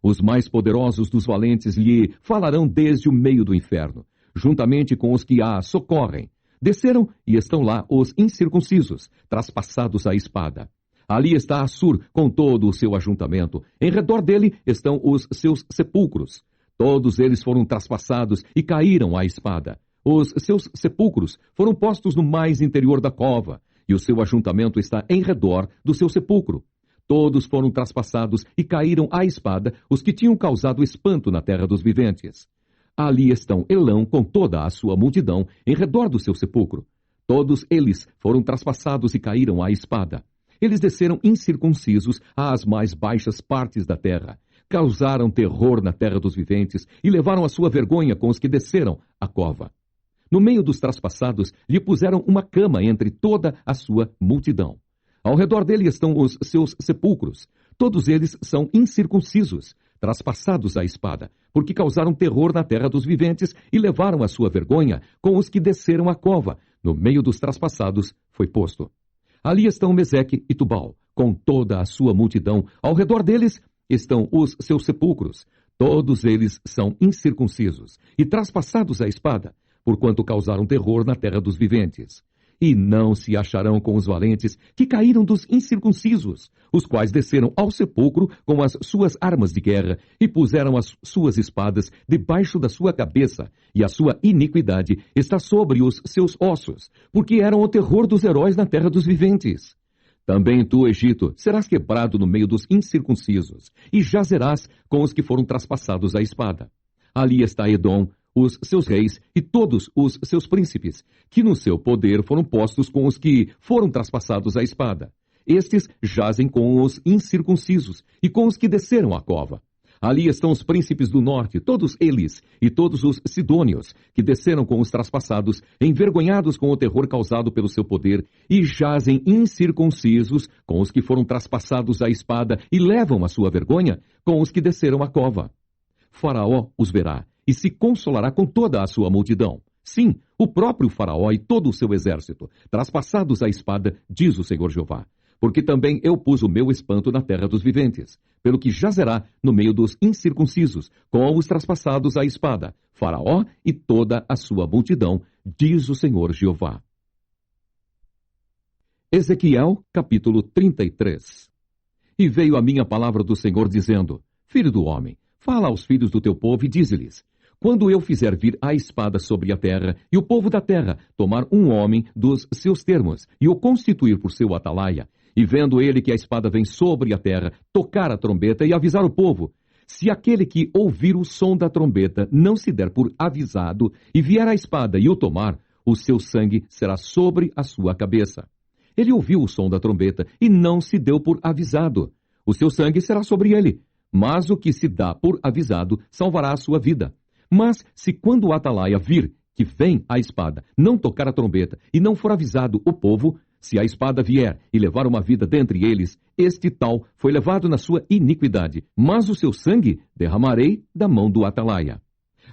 Os mais poderosos dos valentes lhe falarão desde o meio do inferno, juntamente com os que a socorrem. Desceram e estão lá os incircuncisos, traspassados à espada. Ali está Assur com todo o seu ajuntamento. Em redor dele estão os seus sepulcros. Todos eles foram traspassados e caíram à espada. Os seus sepulcros foram postos no mais interior da cova, e o seu ajuntamento está em redor do seu sepulcro. Todos foram traspassados e caíram à espada os que tinham causado espanto na terra dos viventes. Ali estão Elão com toda a sua multidão em redor do seu sepulcro. Todos eles foram traspassados e caíram à espada. Eles desceram incircuncisos às mais baixas partes da terra, causaram terror na terra dos viventes e levaram a sua vergonha com os que desceram a cova. No meio dos traspassados lhe puseram uma cama entre toda a sua multidão. Ao redor dele estão os seus sepulcros. Todos eles são incircuncisos, traspassados à espada, porque causaram terror na terra dos viventes e levaram a sua vergonha com os que desceram a cova. No meio dos traspassados foi posto. Ali estão Meseque e Tubal, com toda a sua multidão. Ao redor deles estão os seus sepulcros. Todos eles são incircuncisos e traspassados à espada, porquanto causaram terror na terra dos viventes. E não se acharão com os valentes que caíram dos incircuncisos, os quais desceram ao sepulcro com as suas armas de guerra e puseram as suas espadas debaixo da sua cabeça, e a sua iniquidade está sobre os seus ossos, porque eram o terror dos heróis na terra dos viventes. Também tu, Egito, serás quebrado no meio dos incircuncisos, e jazerás com os que foram traspassados à espada. Ali está Edom, os seus reis e todos os seus príncipes, que no seu poder foram postos com os que foram traspassados à espada. Estes jazem com os incircuncisos e com os que desceram à cova. Ali estão os príncipes do norte, todos eles, e todos os sidônios, que desceram com os traspassados, envergonhados com o terror causado pelo seu poder, e jazem incircuncisos com os que foram traspassados à espada, e levam a sua vergonha com os que desceram à cova. Faraó os verá, e se consolará com toda a sua multidão. Sim, o próprio Faraó e todo o seu exército, traspassados à espada, diz o Senhor Jeová. Porque também eu pus o meu espanto na terra dos viventes, pelo que jazerá no meio dos incircuncisos, com os traspassados à espada, Faraó e toda a sua multidão, diz o Senhor Jeová. Ezequiel, capítulo 33. E veio a minha palavra do Senhor, dizendo: Filho do homem, fala aos filhos do teu povo e dize-lhes: quando eu fizer vir a espada sobre a terra, e o povo da terra tomar um homem dos seus termos, e o constituir por seu atalaia, e vendo ele que a espada vem sobre a terra, tocar a trombeta e avisar o povo, se aquele que ouvir o som da trombeta não se der por avisado, e vier a espada e o tomar, o seu sangue será sobre a sua cabeça. Ele ouviu o som da trombeta e não se deu por avisado. O seu sangue será sobre ele, mas o que se dá por avisado salvará a sua vida. Mas se quando o atalaia vir que vem a espada, não tocar a trombeta e não for avisado o povo, se a espada vier e levar uma vida dentre eles, este tal foi levado na sua iniquidade, mas o seu sangue derramarei da mão do atalaia.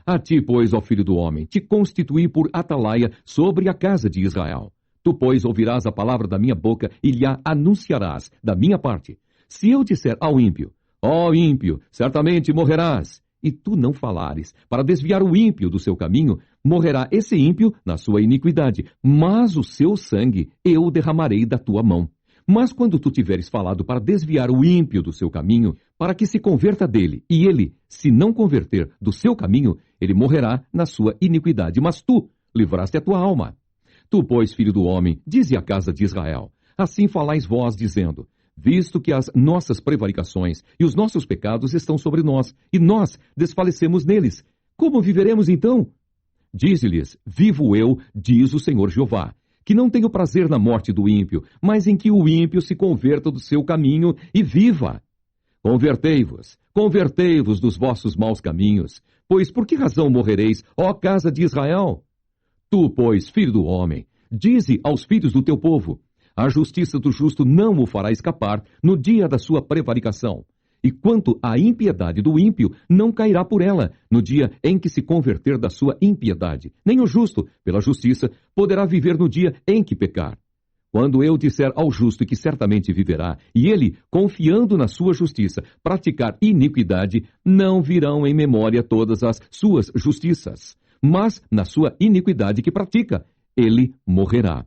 A ti, pois, ó filho do homem, te constituí por atalaia sobre a casa de Israel. Tu, pois, ouvirás a palavra da minha boca e lhe a anunciarás da minha parte. Se eu disser ao ímpio: ó ímpio, certamente morrerás, e tu não falares, para desviar o ímpio do seu caminho, morrerá esse ímpio na sua iniquidade, mas o seu sangue eu derramarei da tua mão. Mas quando tu tiveres falado para desviar o ímpio do seu caminho, para que se converta dele, e ele, se não converter do seu caminho, ele morrerá na sua iniquidade, mas tu livraste a tua alma. Tu, pois, filho do homem, dize à casa de Israel: assim falais vós, dizendo: visto que as nossas prevaricações e os nossos pecados estão sobre nós, e nós desfalecemos neles, como viveremos então? Dize-lhes: vivo eu, diz o Senhor Jeová, que não tenho prazer na morte do ímpio, mas em que o ímpio se converta do seu caminho e viva. Convertei-vos dos vossos maus caminhos, pois por que razão morrereis, ó casa de Israel? Tu, pois, filho do homem, dize aos filhos do teu povo: a justiça do justo não o fará escapar no dia da sua prevaricação. E quanto à impiedade do ímpio, não cairá por ela no dia em que se converter da sua impiedade. Nem o justo, pela justiça, poderá viver no dia em que pecar. Quando eu disser ao justo que certamente viverá, e ele, confiando na sua justiça, praticar iniquidade, não virão em memória todas as suas justiças. Mas, na sua iniquidade que pratica, ele morrerá.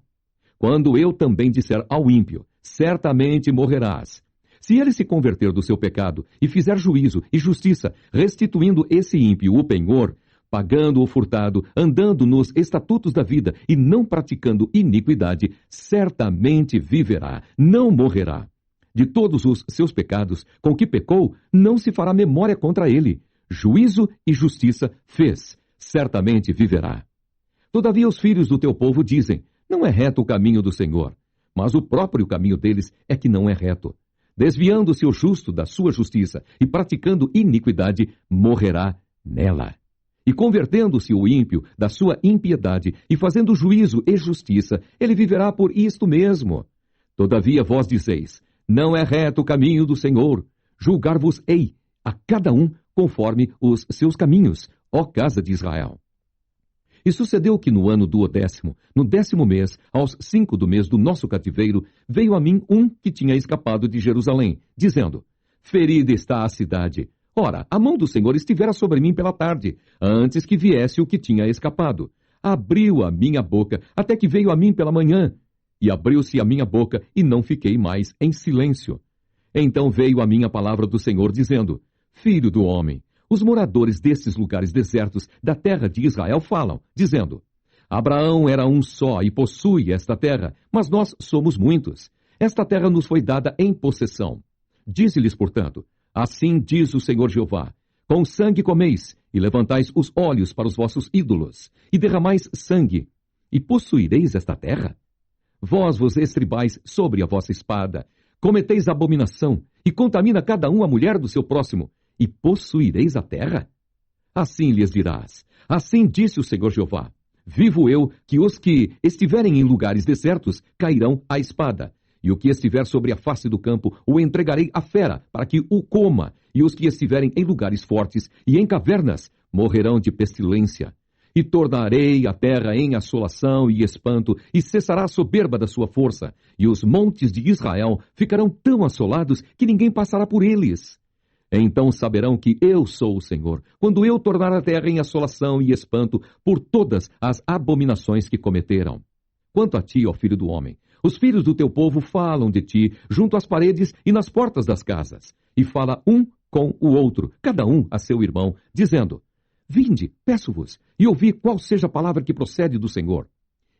Quando eu também disser ao ímpio: certamente morrerás. Se ele se converter do seu pecado e fizer juízo e justiça, restituindo esse ímpio o penhor, pagando o furtado, andando nos estatutos da vida e não praticando iniquidade, certamente viverá, não morrerá. De todos os seus pecados com que pecou, não se fará memória contra ele. Juízo e justiça fez, certamente viverá. Todavia os filhos do teu povo dizem: não é reto o caminho do Senhor, mas o próprio caminho deles é que não é reto. Desviando-se o justo da sua justiça e praticando iniquidade, morrerá nela. E convertendo-se o ímpio da sua impiedade e fazendo juízo e justiça, ele viverá por isto mesmo. Todavia vós dizeis: não é reto o caminho do Senhor. Julgar-vos-ei a cada um conforme os seus caminhos, ó casa de Israel. E sucedeu que no ano do 10º, no 10º mês, aos 5 do mês do nosso cativeiro, veio a mim um que tinha escapado de Jerusalém, dizendo: ferida está a cidade. Ora, a mão do Senhor estivera sobre mim pela tarde, antes que viesse o que tinha escapado. Abriu a minha boca, até que veio a mim pela manhã. E abriu-se a minha boca, e não fiquei mais em silêncio. Então veio a mim a palavra do Senhor, dizendo: filho do homem, os moradores desses lugares desertos da terra de Israel falam, dizendo: Abraão era um só e possui esta terra, mas nós somos muitos. Esta terra nos foi dada em possessão. Dize-lhes, portanto: assim diz o Senhor Jeová: Com sangue comeis, e levantais os olhos para os vossos ídolos, e derramais sangue, e possuireis esta terra? Vós vos estribais sobre a vossa espada, cometeis abominação, e contamina cada um a mulher do seu próximo, e possuireis a terra? Assim lhes dirás, assim disse o Senhor Jeová, vivo eu, que os que estiverem em lugares desertos cairão à espada, e o que estiver sobre a face do campo o entregarei à fera, para que o coma, e os que estiverem em lugares fortes e em cavernas morrerão de pestilência. E tornarei a terra em assolação e espanto, e cessará a soberba da sua força, e os montes de Israel ficarão tão assolados que ninguém passará por eles. Então saberão que eu sou o Senhor, quando eu tornar a terra em assolação e espanto por todas as abominações que cometeram. Quanto a ti, ó filho do homem, os filhos do teu povo falam de ti junto às paredes e nas portas das casas, e fala um com o outro, cada um a seu irmão, dizendo, vinde, peço-vos, e ouvi qual seja a palavra que procede do Senhor.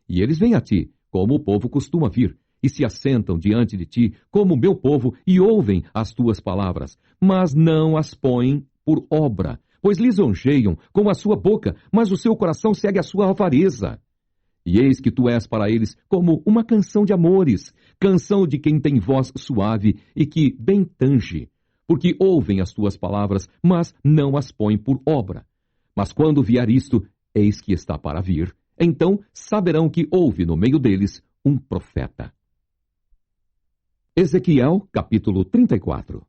E eles vêm a ti, como o povo costuma vir, e se assentam diante de ti, como o meu povo, e ouvem as tuas palavras, mas não as põem por obra, pois lisonjeiam com a sua boca, mas o seu coração segue a sua avareza. E eis que tu és para eles como uma canção de amores, canção de quem tem voz suave e que bem tange, porque ouvem as tuas palavras, mas não as põem por obra. Mas quando vier isto, eis que está para vir, então saberão que houve no meio deles um profeta. Ezequiel, capítulo 34.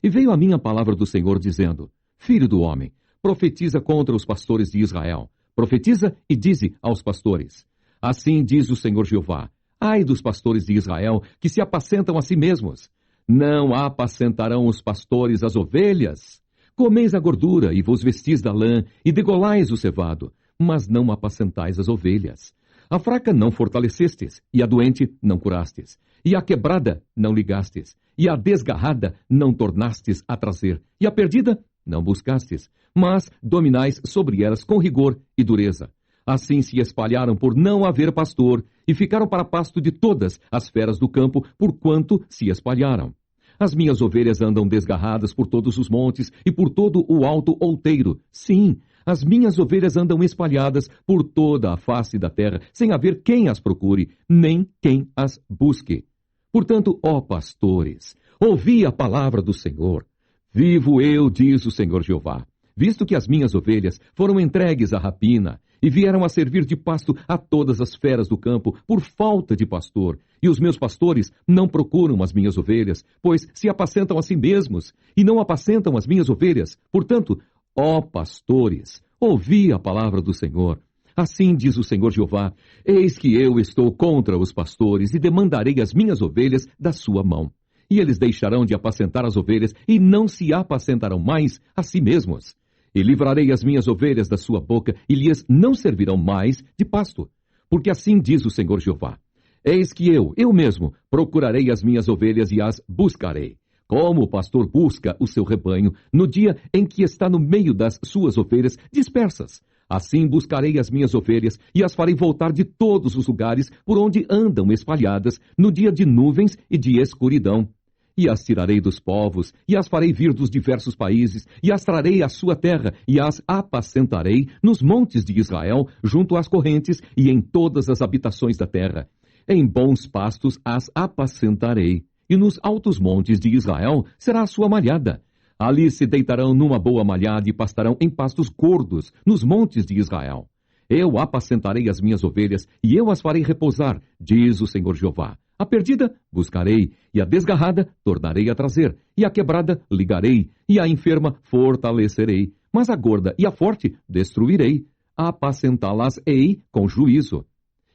E veio a mim a palavra do Senhor, dizendo, filho do homem, profetiza contra os pastores de Israel. Profetiza e dize aos pastores, assim diz o Senhor Jeová, ai dos pastores de Israel, que se apacentam a si mesmos. Não apacentarão os pastores as ovelhas? Comeis a gordura e vos vestis da lã, e degolais o cevado, mas não apacentais as ovelhas. A fraca não fortalecestes, e a doente não curastes, e a quebrada não ligastes, e a desgarrada não tornastes a trazer, e a perdida não buscastes, mas dominais sobre elas com rigor e dureza. Assim se espalharam por não haver pastor, e ficaram para pasto de todas as feras do campo, porquanto se espalharam. As minhas ovelhas andam desgarradas por todos os montes e por todo o alto outeiro. Sim, as minhas ovelhas andam espalhadas por toda a face da terra, sem haver quem as procure, nem quem as busque. Portanto, ó pastores, ouvi a palavra do Senhor. Vivo eu, diz o Senhor Jeová, visto que as minhas ovelhas foram entregues à rapina, e vieram a servir de pasto a todas as feras do campo, por falta de pastor, e os meus pastores não procuram as minhas ovelhas, pois se apacentam a si mesmos, e não apacentam as minhas ovelhas. Portanto, ó pastores, ouvi a palavra do Senhor. Assim diz o Senhor Jeová, eis que eu estou contra os pastores, e demandarei as minhas ovelhas da sua mão. E eles deixarão de apacentar as ovelhas, e não se apacentarão mais a si mesmos. E livrarei as minhas ovelhas da sua boca, e lhes não servirão mais de pasto. Porque assim diz o Senhor Jeová, eis que eu mesmo, procurarei as minhas ovelhas e as buscarei. Como o pastor busca o seu rebanho, no dia em que está no meio das suas ovelhas dispersas. Assim buscarei as minhas ovelhas, e as farei voltar de todos os lugares por onde andam espalhadas, no dia de nuvens e de escuridão. E as tirarei dos povos, e as farei vir dos diversos países, e as trarei à sua terra, e as apacentarei nos montes de Israel, junto às correntes, e em todas as habitações da terra. Em bons pastos as apacentarei, e nos altos montes de Israel será a sua malhada. Ali se deitarão numa boa malhada e pastarão em pastos gordos, nos montes de Israel. Eu apacentarei as minhas ovelhas, e eu as farei repousar, diz o Senhor Jeová. A perdida buscarei, e a desgarrada tornarei a trazer, e a quebrada ligarei, e a enferma fortalecerei, mas a gorda e a forte destruirei, apacentá-las-ei com juízo.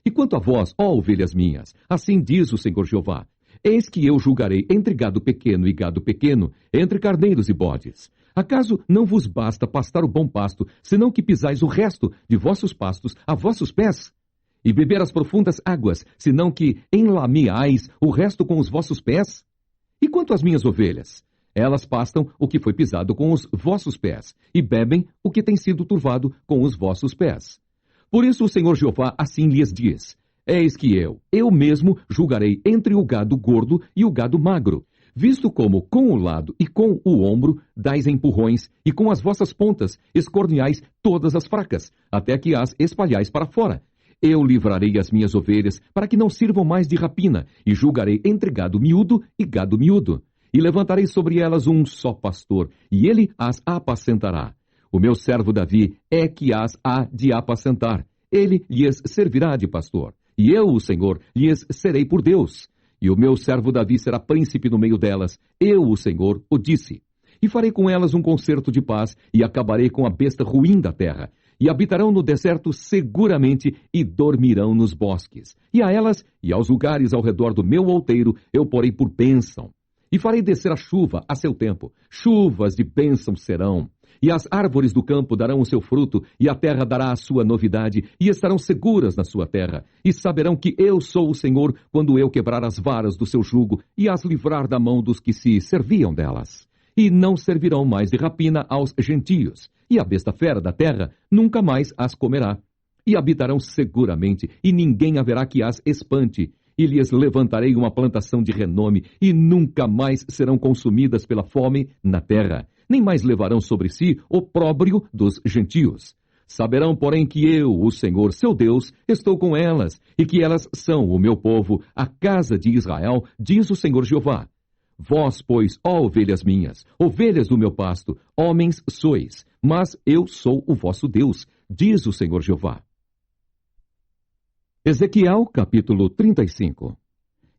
E quanto a vós, ó ovelhas minhas, assim diz o Senhor Jeová, eis que eu julgarei entre gado pequeno e gado pequeno, entre carneiros e bodes. Acaso não vos basta pastar o bom pasto, senão que pisais o resto de vossos pastos a vossos pés? E beber as profundas águas, senão que enlameais o resto com os vossos pés? E quanto às minhas ovelhas? Elas pastam o que foi pisado com os vossos pés, e bebem o que tem sido turvado com os vossos pés. Por isso o Senhor Jeová assim lhes diz, eis que eu mesmo julgarei entre o gado gordo e o gado magro. Visto como com o lado e com o ombro dais empurrões, e com as vossas pontas escorneais todas as fracas, até que as espalhais para fora. Eu livrarei as minhas ovelhas, para que não sirvam mais de rapina, e julgarei entre gado miúdo e gado miúdo. E levantarei sobre elas um só pastor, e ele as apacentará. O meu servo Davi é que as há de apacentar. Ele lhes servirá de pastor, e eu, o Senhor, lhes serei por Deus. E o meu servo Davi será príncipe no meio delas. Eu, o Senhor, o disse. E farei com elas um concerto de paz, e acabarei com a besta ruim da terra. E habitarão no deserto seguramente, e dormirão nos bosques. E a elas, e aos lugares ao redor do meu outeiro, eu porei por bênção. E farei descer a chuva a seu tempo. Chuvas de bênção serão. E as árvores do campo darão o seu fruto, e a terra dará a sua novidade, e estarão seguras na sua terra. E saberão que eu sou o Senhor, quando eu quebrar as varas do seu jugo, e as livrar da mão dos que se serviam delas. E não servirão mais de rapina aos gentios. E a besta fera da terra nunca mais as comerá. E habitarão seguramente, e ninguém haverá que as espante. E lhes levantarei uma plantação de renome, e nunca mais serão consumidas pela fome na terra. Nem mais levarão sobre si o opróbrio dos gentios. Saberão, porém, que eu, o Senhor, seu Deus, estou com elas, e que elas são o meu povo, a casa de Israel, diz o Senhor Jeová. Vós, pois, ó ovelhas minhas, ovelhas do meu pasto, homens sois, mas eu sou o vosso Deus, diz o Senhor Jeová. Ezequiel, capítulo 35.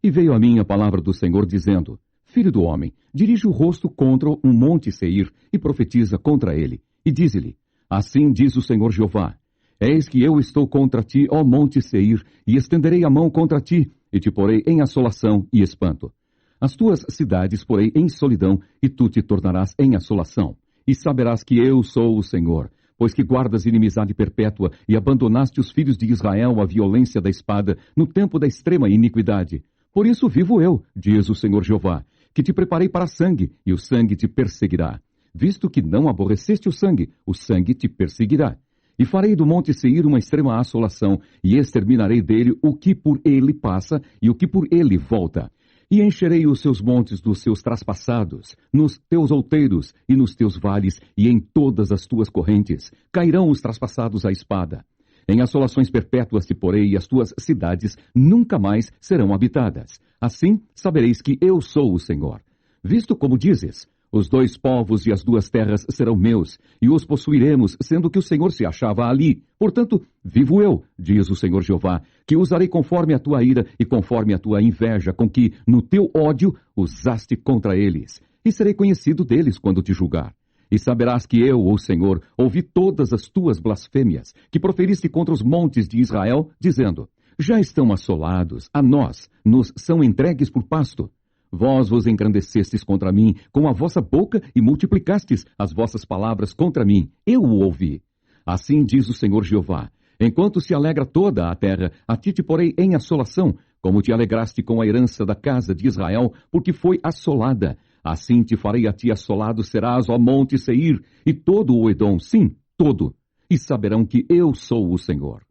E veio a mim a palavra do Senhor, dizendo: Filho do homem, dirige o rosto contra um monte Seir, e profetiza contra ele, e dize-lhe: Assim diz o Senhor Jeová: Eis que eu estou contra ti, ó monte Seir, e estenderei a mão contra ti, e te porei em assolação e espanto. As tuas cidades porei em solidão, e tu te tornarás em assolação. E saberás que eu sou o Senhor, pois que guardas inimizade perpétua, e abandonaste os filhos de Israel à violência da espada, no tempo da extrema iniquidade. Por isso vivo eu, diz o Senhor Jeová, que te preparei para sangue, e o sangue te perseguirá. Visto que não aborreceste o sangue te perseguirá. E farei do monte Seir uma extrema assolação, e exterminarei dele o que por ele passa, e o que por ele volta. E encherei os seus montes dos seus traspassados, nos teus outeiros e nos teus vales, e em todas as tuas correntes. Cairão os traspassados à espada. Em assolações perpétuas te porei, e as tuas cidades nunca mais serão habitadas. Assim sabereis que eu sou o Senhor. Visto como dizes, os dois povos e as duas terras serão meus, e os possuiremos, sendo que o Senhor se achava ali. Portanto, vivo eu, diz o Senhor Jeová, que usarei conforme a tua ira e conforme a tua inveja, com que no teu ódio usaste contra eles. E serei conhecido deles quando te julgar. E saberás que eu, o Senhor, ouvi todas as tuas blasfêmias, que proferiste contra os montes de Israel, dizendo: Já estão assolados, a nós, nos são entregues por pasto. Vós vos engrandecestes contra mim com a vossa boca e multiplicastes as vossas palavras contra mim. Eu o ouvi. Assim diz o Senhor Jeová: Enquanto se alegra toda a terra, a ti te porei em assolação, como te alegraste com a herança da casa de Israel, porque foi assolada. Assim te farei a ti assolado serás, ó monte Seir, e todo o Edom, sim, todo. E saberão que eu sou o Senhor.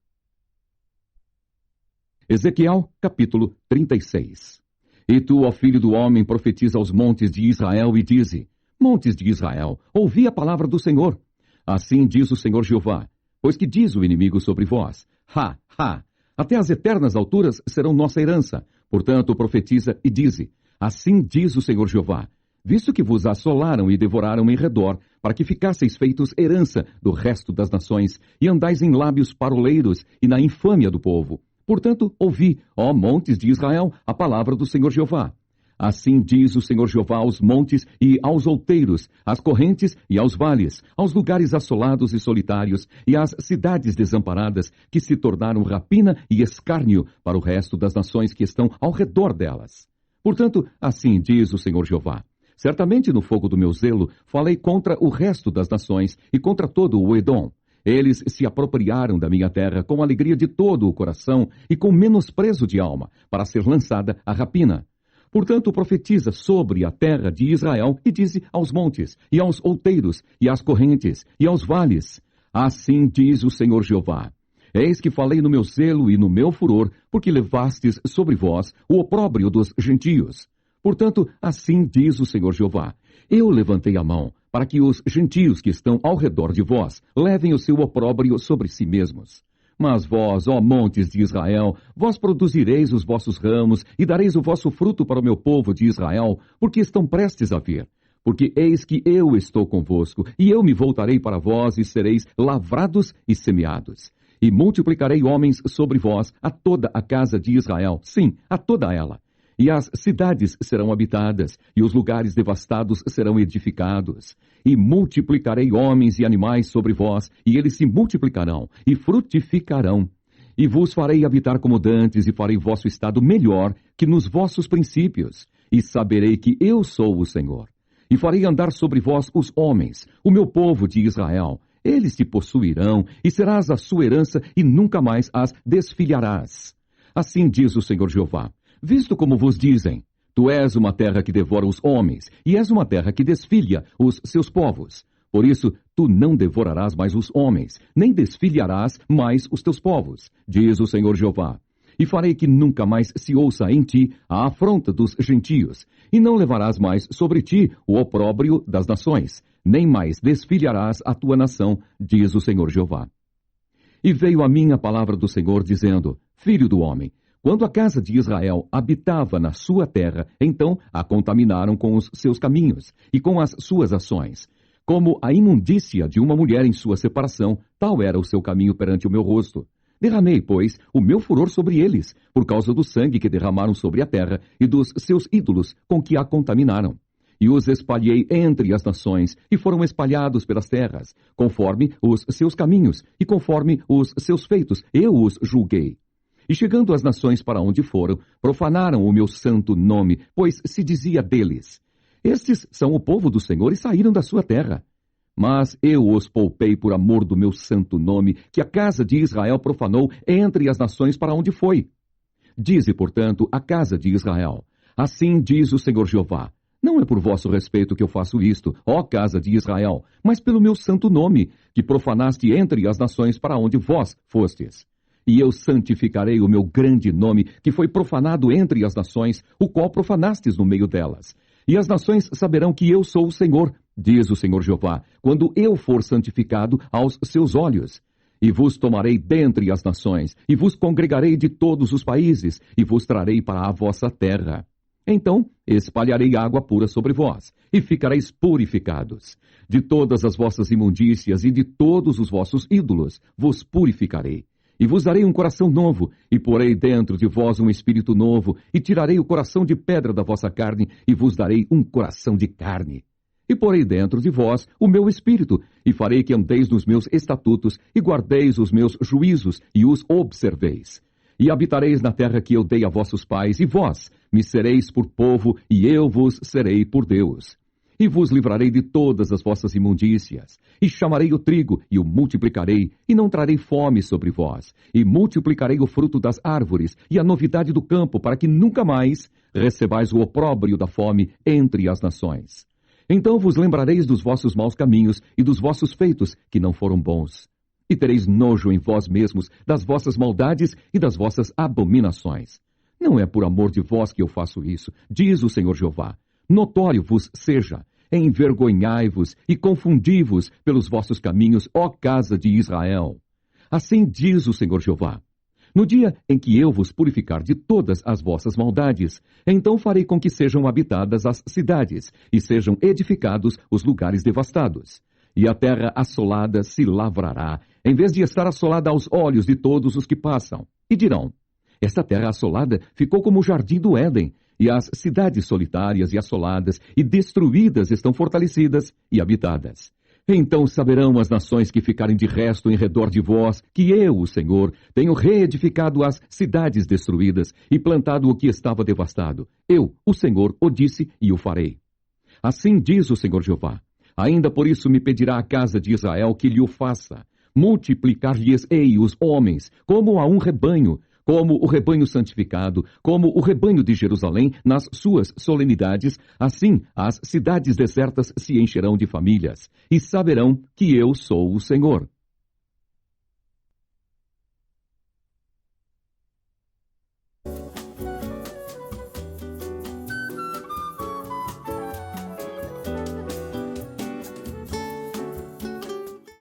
Ezequiel, capítulo 36. E tu, ó filho do homem, profetiza aos montes de Israel e dize: Montes de Israel, ouvi a palavra do Senhor. Assim diz o Senhor Jeová: Pois que diz o inimigo sobre vós: Ha, ha! Até as eternas alturas serão nossa herança. Portanto, profetiza e dize: Assim diz o Senhor Jeová: Visto que vos assolaram e devoraram em redor, para que ficasseis feitos herança do resto das nações, e andais em lábios paroleiros e na infâmia do povo. Portanto, ouvi, ó montes de Israel, a palavra do Senhor Jeová. Assim diz o Senhor Jeová aos montes e aos outeiros, às correntes e aos vales, aos lugares assolados e solitários, e às cidades desamparadas, que se tornaram rapina e escárnio para o resto das nações que estão ao redor delas. Portanto, assim diz o Senhor Jeová: Certamente no fogo do meu zelo falei contra o resto das nações e contra todo o Edom. Eles se apropriaram da minha terra com alegria de todo o coração e com menosprezo de alma, para ser lançada a rapina. Portanto, profetiza sobre a terra de Israel e dize aos montes, e aos outeiros, e às correntes, e aos vales: Assim diz o Senhor Jeová: Eis que falei no meu zelo e no meu furor, porque levastes sobre vós o opróbrio dos gentios. Portanto, assim diz o Senhor Jeová: eu levantei a mão para que os gentios que estão ao redor de vós levem o seu opróbrio sobre si mesmos. Mas vós, ó montes de Israel, vós produzireis os vossos ramos e dareis o vosso fruto para o meu povo de Israel, porque estão prestes a vir. Porque eis que eu estou convosco, e eu me voltarei para vós, e sereis lavrados e semeados. E multiplicarei homens sobre vós, a toda a casa de Israel, sim, a toda ela. E as cidades serão habitadas, e os lugares devastados serão edificados. E multiplicarei homens e animais sobre vós, e eles se multiplicarão, e frutificarão. E vos farei habitar como dantes, e farei vosso estado melhor que nos vossos princípios. E saberei que eu sou o Senhor. E farei andar sobre vós os homens, o meu povo de Israel. Eles te possuirão, e serás a sua herança, e nunca mais as desfilharás. Assim diz o Senhor Jeová: visto como vos dizem, tu és uma terra que devora os homens, e és uma terra que desfilha os seus povos. Por isso, tu não devorarás mais os homens, nem desfilharás mais os teus povos, diz o Senhor Jeová. E farei que nunca mais se ouça em ti a afronta dos gentios, e não levarás mais sobre ti o opróbrio das nações, nem mais desfilharás a tua nação, diz o Senhor Jeová. E veio a mim a palavra do Senhor, dizendo: filho do homem, quando a casa de Israel habitava na sua terra, então a contaminaram com os seus caminhos e com as suas ações. Como a imundícia de uma mulher em sua separação, tal era o seu caminho perante o meu rosto. Derramei, pois, o meu furor sobre eles, por causa do sangue que derramaram sobre a terra e dos seus ídolos com que a contaminaram. E os espalhei entre as nações, e foram espalhados pelas terras, conforme os seus caminhos e conforme os seus feitos, eu os julguei. E chegando as nações para onde foram, profanaram o meu santo nome, pois se dizia deles: estes são o povo do Senhor e saíram da sua terra. Mas eu os poupei por amor do meu santo nome, que a casa de Israel profanou entre as nações para onde foi. Dize, portanto, a casa de Israel: assim diz o Senhor Jeová: não é por vosso respeito que eu faço isto, ó casa de Israel, mas pelo meu santo nome, que profanaste entre as nações para onde vós fostes. E eu santificarei o meu grande nome, que foi profanado entre as nações, o qual profanastes no meio delas. E as nações saberão que eu sou o Senhor, diz o Senhor Jeová, quando eu for santificado aos seus olhos. E vos tomarei dentre as nações, e vos congregarei de todos os países, e vos trarei para a vossa terra. Então espalharei água pura sobre vós, e ficareis purificados. De todas as vossas imundícias e de todos os vossos ídolos vos purificarei. E vos darei um coração novo, e porei dentro de vós um espírito novo, e tirarei o coração de pedra da vossa carne, e vos darei um coração de carne. E porei dentro de vós o meu espírito, e farei que andeis nos meus estatutos, e guardeis os meus juízos, e os observeis. E habitareis na terra que eu dei a vossos pais, e vós me sereis por povo, e eu vos serei por Deus. E vos livrarei de todas as vossas imundícias, e chamarei o trigo, e o multiplicarei, e não trarei fome sobre vós, e multiplicarei o fruto das árvores, e a novidade do campo, para que nunca mais recebais o opróbrio da fome entre as nações. Então vos lembrareis dos vossos maus caminhos, e dos vossos feitos, que não foram bons. E tereis nojo em vós mesmos das vossas maldades e das vossas abominações. Não é por amor de vós que eu faço isso, diz o Senhor Jeová. Notório vos seja, envergonhai-vos e confundi-vos pelos vossos caminhos, ó casa de Israel. Assim diz o Senhor Jeová: no dia em que eu vos purificar de todas as vossas maldades, então farei com que sejam habitadas as cidades, e sejam edificados os lugares devastados. E a terra assolada se lavrará, em vez de estar assolada aos olhos de todos os que passam. E dirão: esta terra assolada ficou como o jardim do Éden, e as cidades solitárias e assoladas e destruídas estão fortalecidas e habitadas. Então saberão as nações que ficarem de resto em redor de vós, que eu, o Senhor, tenho reedificado as cidades destruídas e plantado o que estava devastado. Eu, o Senhor, o disse e o farei. Assim diz o Senhor Jeová: ainda por isso me pedirá a casa de Israel que lhe o faça. Multiplicar-lhes-ei os homens, como a um rebanho, como o rebanho santificado, como o rebanho de Jerusalém nas suas solenidades, assim as cidades desertas se encherão de famílias, e saberão que eu sou o Senhor.